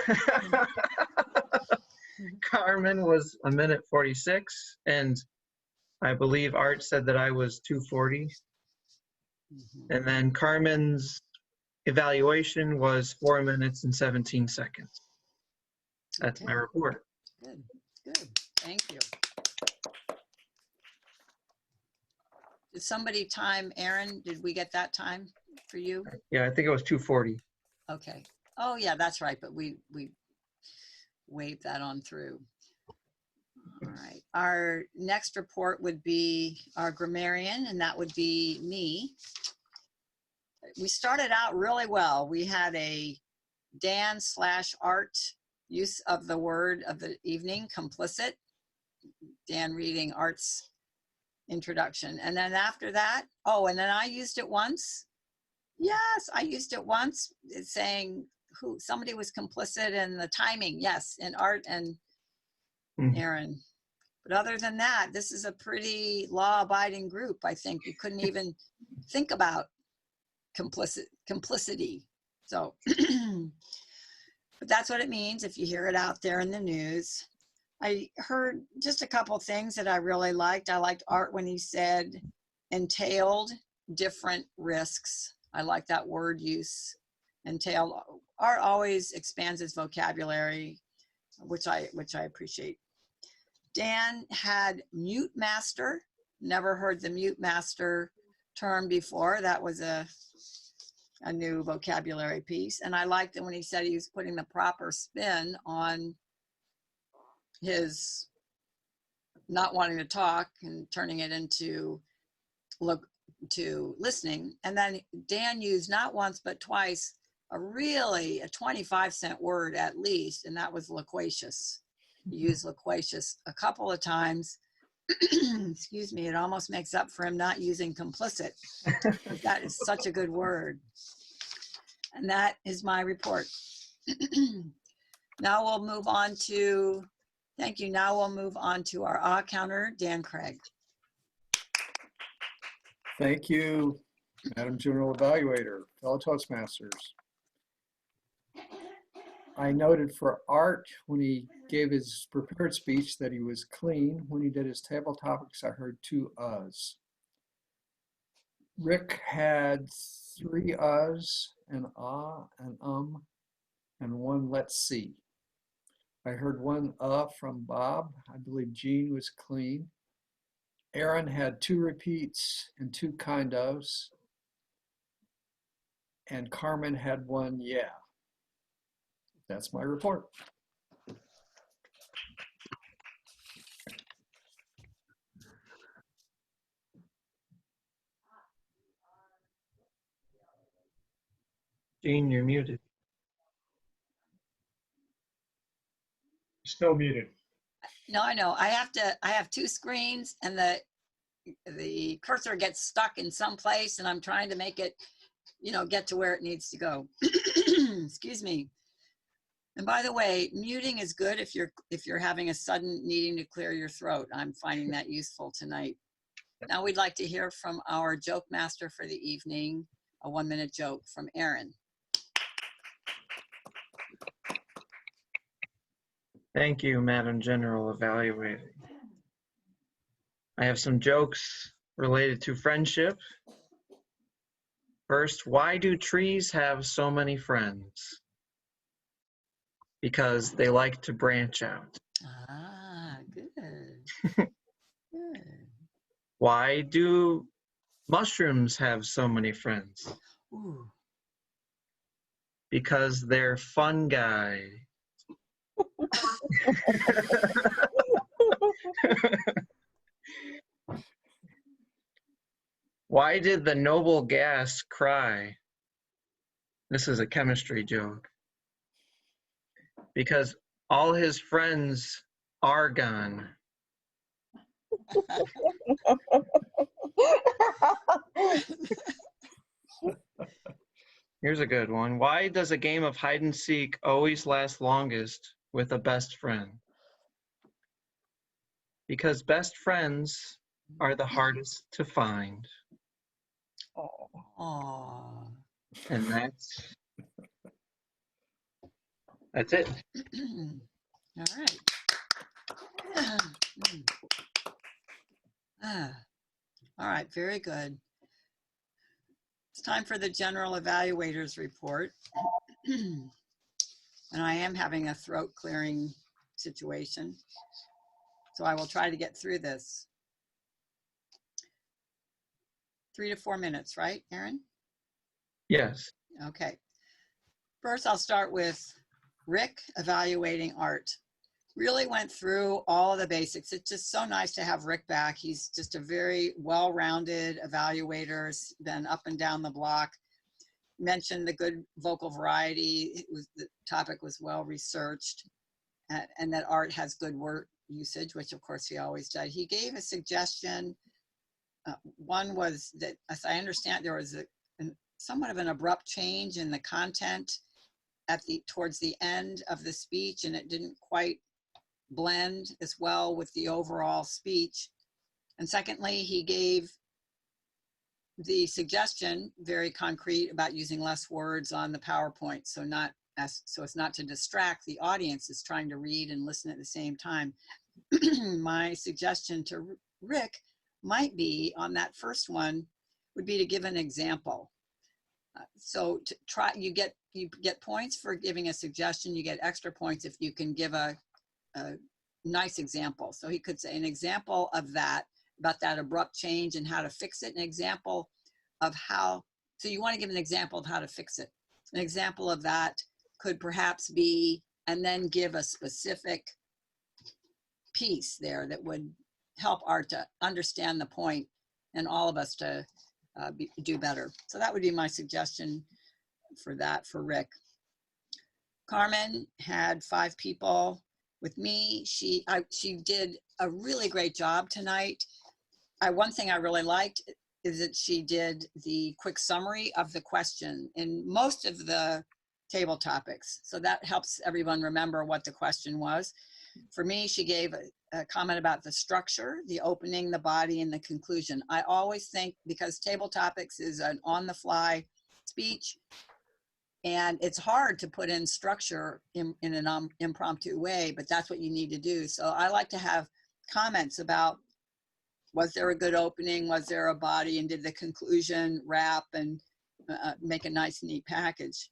Speaker 2: Carmen was 1 minute 46. And I believe Art said that I was 2:40. And then Carmen's evaluation was 4 minutes and 17 seconds. That's my
Speaker 3: Okay.
Speaker 2: report.
Speaker 3: Good, good. Thank you. Did somebody time Aaron? Did we get that time for you?
Speaker 2: Yeah, I think it was 2:40.
Speaker 3: Okay. Oh, yeah, that's right. But we waved that on through. All right. Our next report would be our grammarian, and that would be me. We started out really well. We had a Dan/Art use of the word of the evening, complicit. Dan reading Art's introduction. And then after that, and then I used it once. Yes, I used it once. It's saying somebody was complicit in the timing. Yes, in Art and Aaron. But other than that, this is a pretty law-abiding group. I think you couldn't even think about complicity. So, but that's what it means if you hear it out there in the news. I heard just a couple things that I really liked. I liked Art when he said entailed different risks. I like that word use. Entailed. Art always expands his vocabulary, which I appreciate. Dan had mute master. Never heard the mute master term before. That was a new vocabulary piece. And I liked it when he said he was putting the proper spin on his not wanting to talk and turning it into listening. And then Dan used not once but twice a 25-cent word at least, and that was loquacious. He used loquacious a couple of times. Excuse me, it almost makes up for him not using complicit. That is such a good word. And that is my report. Now we'll move on to, thank you. Now we'll move on to our counter, Dan Craig.
Speaker 1: Thank you, Madam General Evaluator, fellow Toastmasters. I noted for Art when he gave his prepared speech that he was clean. When he did his table topics, I heard 2 uhs. Rick had 3 uhs, an ah, an and 1 let's see. I heard 1 from Bob. I believe Jean was clean. Aaron had 2 repeats and 2 kind ofs. And Carmen had 1 yeah. That's my report.
Speaker 2: Jean, you're muted.
Speaker 5: Still muted.
Speaker 3: No, I know. I have 2 screens and the cursor gets stuck in some place and I'm trying to make it, get to where it needs to go. Excuse me. And by the way, muting is good if you're having a sudden needing to clear your throat. I'm finding that useful tonight. Now we'd like to hear from our joke master for the evening, a 1-minute joke from Aaron.
Speaker 2: Thank you, Madam General Evaluator. I have some jokes related to friendship. First, why do trees have so many friends? Because they like to branch out.
Speaker 3: Ah, good. Good.
Speaker 2: Why do mushrooms have so many friends?
Speaker 3: Ooh.
Speaker 2: Because they're fungi. Why did the noble gas cry? This is a chemistry joke. Because all his friends are gone. Here's a good one. Why does a game of hide and seek always last longest with a best friend? Because best friends are the hardest to find.
Speaker 3: Aw.
Speaker 2: And that's it.
Speaker 3: All right. All right, very good. It's time for the general evaluators report. And I am having a throat clearing situation, so I will try to get through this. 3 to 4 minutes, right, Aaron?
Speaker 2: Yes.
Speaker 3: Okay. First, I'll start with Rick evaluating art. Really went through all of the basics. It's just so nice to have Rick back. He's just a very well-rounded evaluator, been up and down the block. Mentioned the good vocal variety. The topic was well researched, and that art has good word usage, which of course he always does. He gave a suggestion. One was that, as I understand, there was somewhat of an abrupt change in the content towards the end of the speech, and it didn't quite blend as well with the overall speech. And secondly, he gave the suggestion, very concrete, about using less words on the PowerPoint, so as not to distract the audience is trying to read and listen at the same time. My suggestion to Rick might be, on that first one, would be to give an example. So to try, you get points for giving a suggestion. You get extra points if you can give a nice example. So he could say an example of that, about that abrupt change and how to fix it. An example of how, so you want to give an example of how to fix it. An example of that could perhaps be, and then give a specific piece there that would help Art to understand the point and all of us to do better. So that would be my suggestion for that for Rick. Carmen had 5 people with me. She did a really great job tonight. One thing I really liked is that she did the quick summary of the question in most of the table topics. So that helps everyone remember what the question was. For me, she gave a comment about the structure, the opening, the body, and the conclusion. I always think, because table topics is an on-the-fly speech, and it's hard to put in structure in an impromptu way, but that's what you need to do. So I like to have comments about, was there a good opening? Was there a body? And did the conclusion wrap and make a nice, neat package?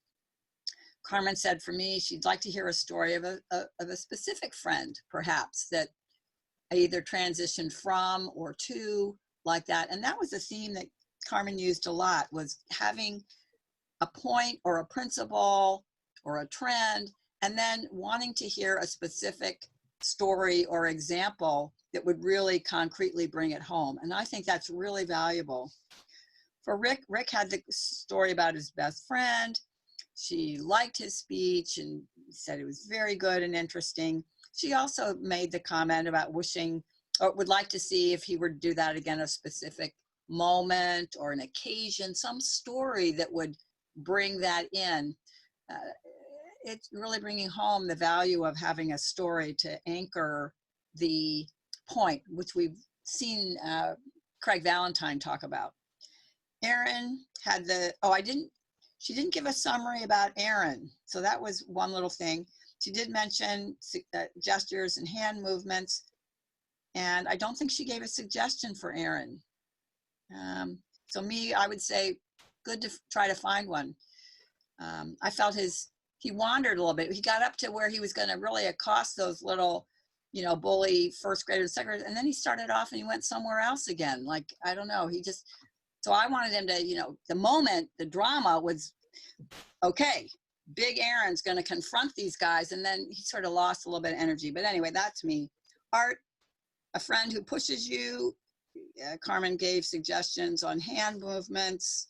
Speaker 3: Carmen said, for me, she'd like to hear a story of a specific friend, perhaps, that either transitioned from or to, like that. And that was a theme that Carmen used a lot, was having a point or a principle or a trend, and then wanting to hear a specific story or example that would really concretely bring it home. And I think that's really valuable. For Rick, Rick had the story about his best friend. She liked his speech and said it was very good and interesting. She also made the comment about wishing, or would like to see if he were to do that again, a specific moment or an occasion, some story that would bring that in. It's really bringing home the value of having a story to anchor the point, which we've seen Craig Valentine talk about. Erin had she didn't give a summary about Erin. So that was one little thing. She did mention gestures and hand movements. And I don't think she gave a suggestion for Erin. So I would say good to try to find one. I felt he wandered a little bit. He got up to where he was going to really accost those little, bully first graders, second graders, and then he started off and he went somewhere else again. Like, I don't know. So I wanted him to, the drama was, okay, big Aaron's going to confront these guys. And then he sort of lost a little bit of energy. But anyway, that's me. Art, a friend who pushes you. Carmen gave suggestions on hand movements,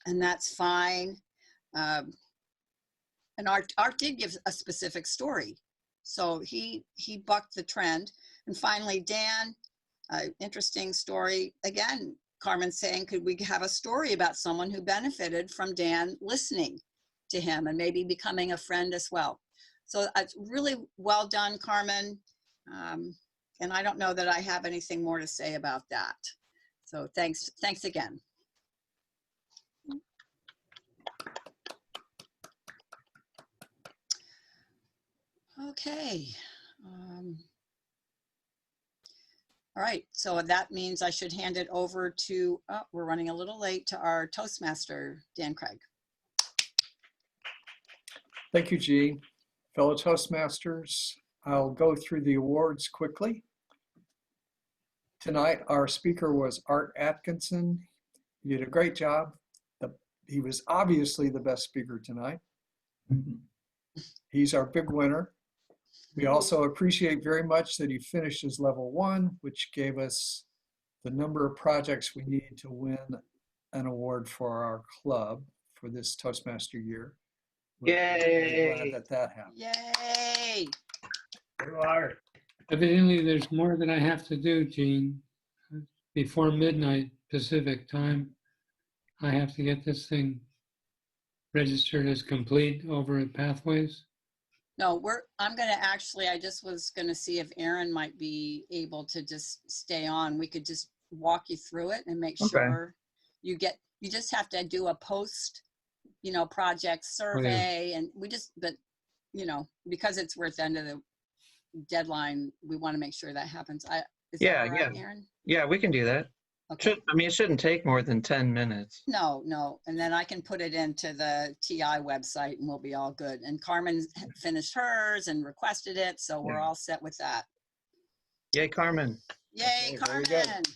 Speaker 3: and that's fine. And Art did give a specific story. So he bucked the trend. And finally, Dan, interesting story. Again, Carmen saying, could we have a story about someone who benefited from Dan listening to him and maybe becoming a friend as well? So it's really well done, Carmen. And I don't know that I have anything more to say about that. So thanks again. Okay. All right, so that means I should hand it over to, we're running a little late, to our Toastmaster, Dan Craig.
Speaker 1: Thank you, Jean. Fellow Toastmasters, I'll go through the awards quickly. Tonight, our speaker was Art Atkinson. He did a great job. He was obviously the best speaker tonight. He's our big winner. We also appreciate very much that he finished his level 1, which gave us the number of projects we need to win an award for our club for this Toastmaster year. We're
Speaker 2: Yay!
Speaker 1: glad that happened.
Speaker 3: Yay!
Speaker 6: You are.
Speaker 4: Evidently, there's more that I have to do, Jean. Before midnight Pacific time, I have to get this thing registered as complete over at Pathways.
Speaker 3: No, I just was gonna see if Aaron might be able to just stay on. We could just walk you through it and make sure you just have to do a post, project survey. And but because it's worth the end of the deadline, we want to make sure that happens. Is that all right, Aaron?
Speaker 2: Yeah, we can do that.
Speaker 3: Okay.
Speaker 2: It shouldn't take more than 10 minutes.
Speaker 3: No. And then I can put it into the TI website and we'll be all good. And Carmen finished hers and requested it. So we're all set with that.
Speaker 2: Yay, Carmen.
Speaker 3: Yay,
Speaker 1: Okay,
Speaker 3: Carmen.
Speaker 1: very good.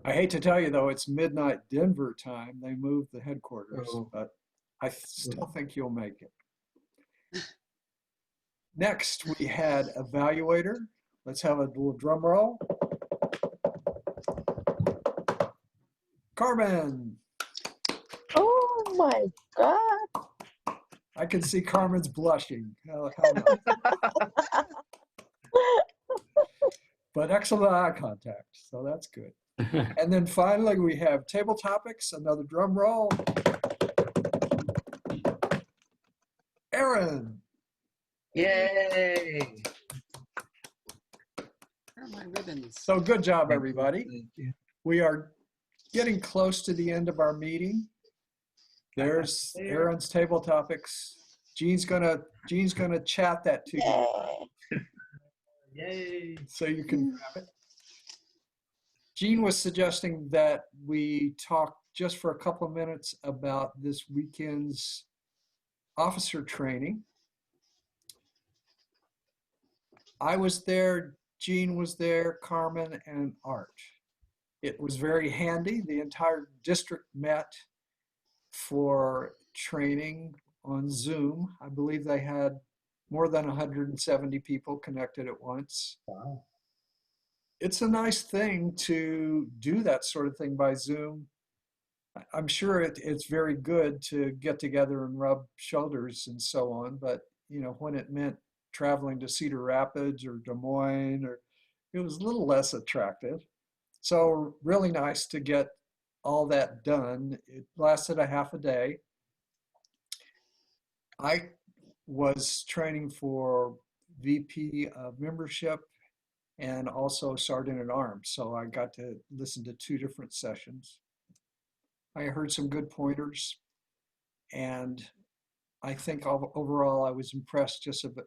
Speaker 1: I hate to tell you, though, it's midnight Denver time. They moved the headquarters, but I still think you'll make it. Next, we had evaluator. Let's have a little drum roll. Carmen.
Speaker 7: Oh my God.
Speaker 1: I can see Carmen's blushing. Hell no. But excellent eye contact, so that's good. And then finally, we have table topics, another drum roll. Aaron.
Speaker 2: Yay!
Speaker 3: Where are my ribbons?
Speaker 1: So good job, everybody.
Speaker 2: Thank you.
Speaker 1: We are getting close to the end of our meeting. There's Aaron's table topics. Jean's gonna chat that to you.
Speaker 6: Yay.
Speaker 1: So you can grab it. Jean was suggesting that we talk just for a couple of minutes about this weekend's officer training. I was there, Jean was there, Carmen and Art. It was very handy. The entire district met for training on Zoom. I believe they had more than 170 people connected at once.
Speaker 6: Wow.
Speaker 1: It's a nice thing to do that sort of thing by Zoom. I'm sure it's very good to get together and rub shoulders and so on, but when it meant traveling to Cedar Rapids or Des Moines, it was a little less attractive. So really nice to get all that done. It lasted a half a day. I was training for VP of membership and also Sergeant at Arms. So I got to listen to 2 different sessions. I heard some good pointers, and I think overall I was impressed just of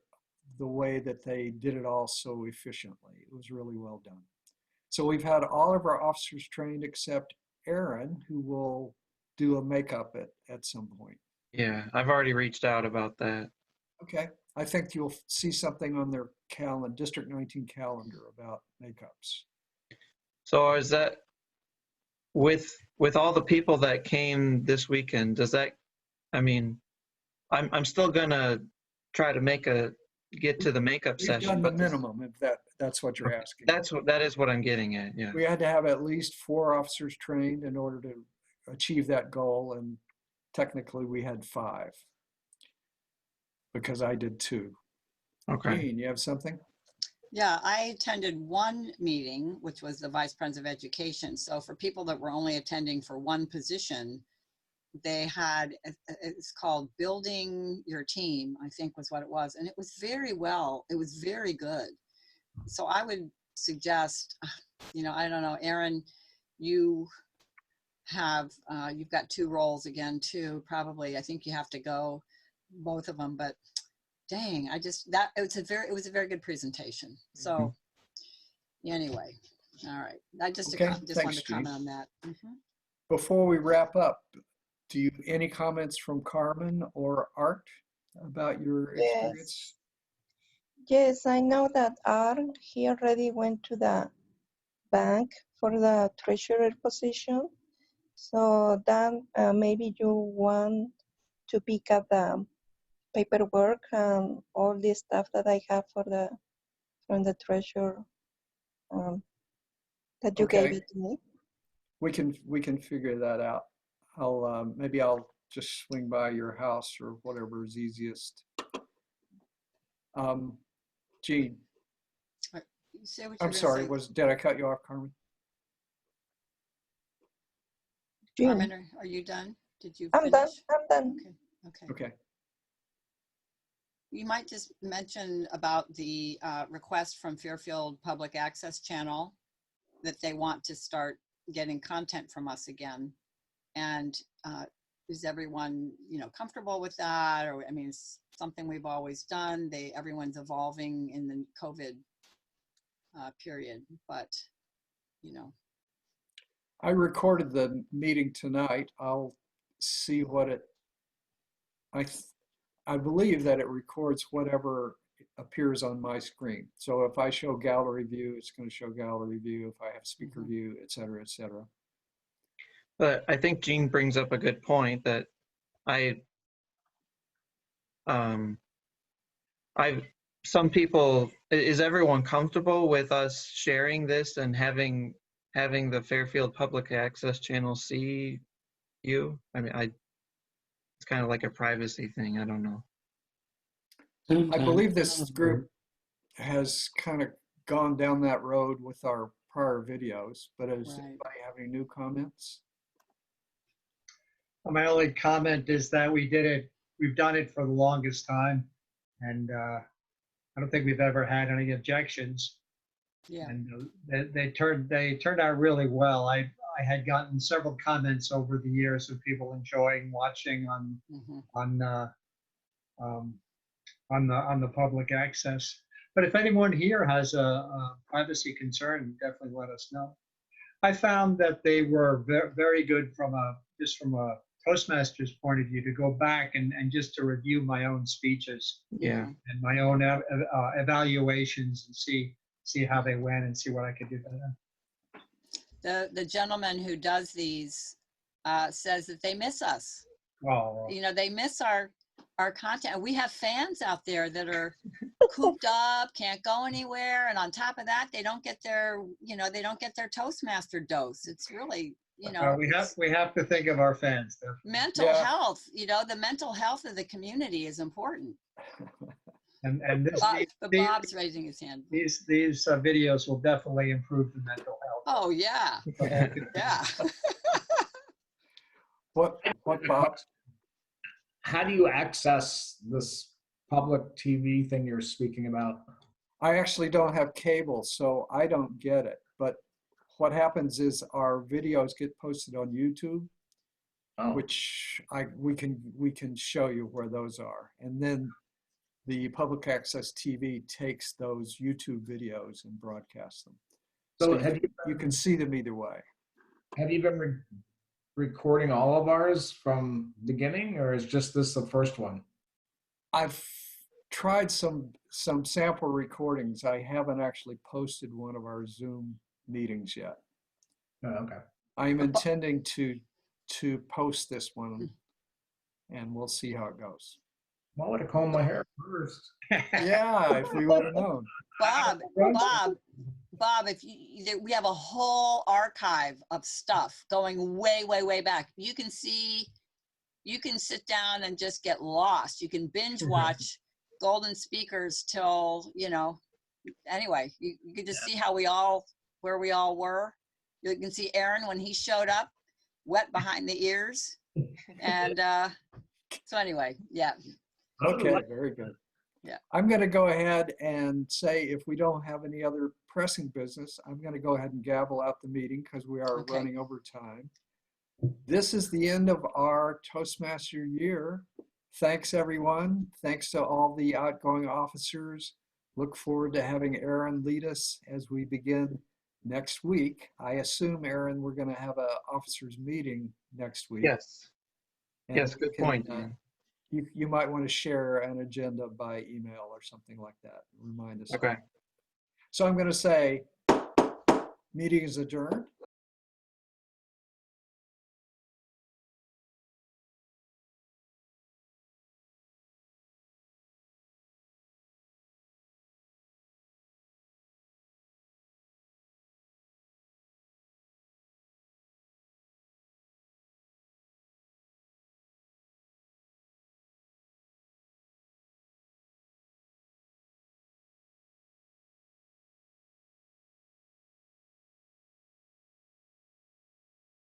Speaker 1: the way that they did it all so efficiently. It was really well done. So we've had all of our officers trained except Aaron, who will do a makeup at some point.
Speaker 2: Yeah, I've already reached out about that.
Speaker 1: Okay, I think you'll see something on their calendar, District 19 calendar about makeups.
Speaker 2: So is that with all the people that came this weekend, does that, I mean, I'm still gonna try to get to the makeup
Speaker 1: We've
Speaker 2: session,
Speaker 1: done the
Speaker 2: but
Speaker 1: minimum, if that's what you're asking.
Speaker 2: that is what I'm getting at, yeah.
Speaker 1: We had to have at least 4 officers trained in order to achieve that goal, and technically we had 5 because I did 2.
Speaker 2: Okay.
Speaker 1: Jean, you have something?
Speaker 3: Yeah, I attended one meeting, which was the Vice President of Education. So for people that were only attending for one position, they had, it's called Building Your Team, I think was what it was. And it was it was very good. So I would suggest, I don't know, Aaron, you have, you've got 2 roles again too, probably. I think you have to go both of them, but dang, it was a very good presentation. So anyway, all right. I just
Speaker 1: Okay,
Speaker 3: wanted
Speaker 1: thanks,
Speaker 3: to comment
Speaker 1: Jean.
Speaker 3: on that.
Speaker 1: Before we wrap up, any comments from Carmen or Art about your experience?
Speaker 7: Yes, I know that Art, he already went to the bank for the treasurer position. So then maybe you want to pick up the paperwork and all the stuff that I have from the treasurer that you gave
Speaker 1: Okay,
Speaker 7: it to me.
Speaker 1: we can figure that out. Maybe I'll just swing by your house or whatever is easiest. Jean,
Speaker 3: You say what
Speaker 1: I'm
Speaker 3: you're
Speaker 1: sorry,
Speaker 3: gonna say.
Speaker 1: did I cut you off, Carmen?
Speaker 7: Jean,
Speaker 3: Carmen, are you done? Did you
Speaker 7: I'm done.
Speaker 3: finish?
Speaker 7: I'm done.
Speaker 3: Okay.
Speaker 1: Okay.
Speaker 3: You might just mention about the request from Fairfield Public Access Channel that they want to start getting content from us again. And is everyone, comfortable with that? Or, I mean, it's something we've always done. Everyone's evolving in the COVID period, but,
Speaker 1: I recorded the meeting tonight. I'll see what I believe that it records whatever appears on my screen. So if I show gallery view, it's going to show gallery view. If I have speaker view, et cetera, et cetera.
Speaker 2: But I think Jean brings up a good point that some people, is everyone comfortable with us sharing this and having the Fairfield Public Access Channel see you? I mean, it's kind of like a privacy thing. I don't know.
Speaker 1: I believe this group has kind of gone down that road with our prior videos, but does anybody have any new comments?
Speaker 5: My only comment is that we've done it for the longest time, and I don't think we've ever had any objections.
Speaker 3: Yeah.
Speaker 5: And they turned out really well. I had gotten several comments over the years of people enjoying watching on the public access. But if anyone here has a privacy concern, definitely let us know. I found that they were very good from a Toastmasters point of view to go back and just to review my own speeches.
Speaker 2: Yeah.
Speaker 5: And my own evaluations and see how they went and see what I could do better.
Speaker 3: The gentleman who does these says that they miss us.
Speaker 5: Oh.
Speaker 3: They miss our content. We have fans out there that are cooped up, can't go anywhere, and on top of that, they don't get their Toastmaster dose. It's really,
Speaker 5: we have to think of our fans.
Speaker 3: Mental health. The mental health of the community is important.
Speaker 5: And
Speaker 3: Bob's raising his hand.
Speaker 5: These videos will definitely improve the mental health.
Speaker 3: Oh yeah, yeah.
Speaker 1: What, Bob?
Speaker 6: How do you access this public TV thing you're speaking about?
Speaker 1: I actually don't have cable, so I don't get it. But what happens is our videos get posted on YouTube,
Speaker 6: Oh,
Speaker 1: which we can show you where those are. And then the public access TV takes those YouTube videos and broadcasts them.
Speaker 6: so
Speaker 1: So you can see them either way.
Speaker 6: have you been recording all of ours from beginning, or is just this the first one?
Speaker 1: I've tried some sample recordings. I haven't actually posted one of our Zoom meetings yet.
Speaker 6: Oh, okay.
Speaker 1: I'm intending to post this one, and we'll see how it goes.
Speaker 6: Well, I would have combed my hair first.
Speaker 1: Yeah, if we would have known.
Speaker 3: Bob, if we have a whole archive of stuff going way, way, way back. You can sit down and just get lost. You can binge watch Golden Speakers till, anyway, you can just see where we all were. You can see Aaron when he showed up, wet behind the ears. And so anyway, yeah.
Speaker 1: Okay, very good.
Speaker 3: Yeah.
Speaker 1: I'm going to go ahead and say, if we don't have any other pressing business, I'm going to go ahead and gavel out the meeting because we are
Speaker 3: Okay.
Speaker 1: running over time. This is the end of our Toastmaster year. Thanks, everyone. Thanks to all the outgoing officers. Look forward to having Aaron lead us as we begin next week. I assume, Aaron, we're going to have an officers meeting next week.
Speaker 2: Yes.
Speaker 1: And
Speaker 2: Yes,
Speaker 1: we
Speaker 2: good
Speaker 1: can,
Speaker 2: point.
Speaker 1: You might want to share an agenda by email or something like that. Remind us.
Speaker 2: Okay.
Speaker 1: So I'm going to say, meeting is adjourned.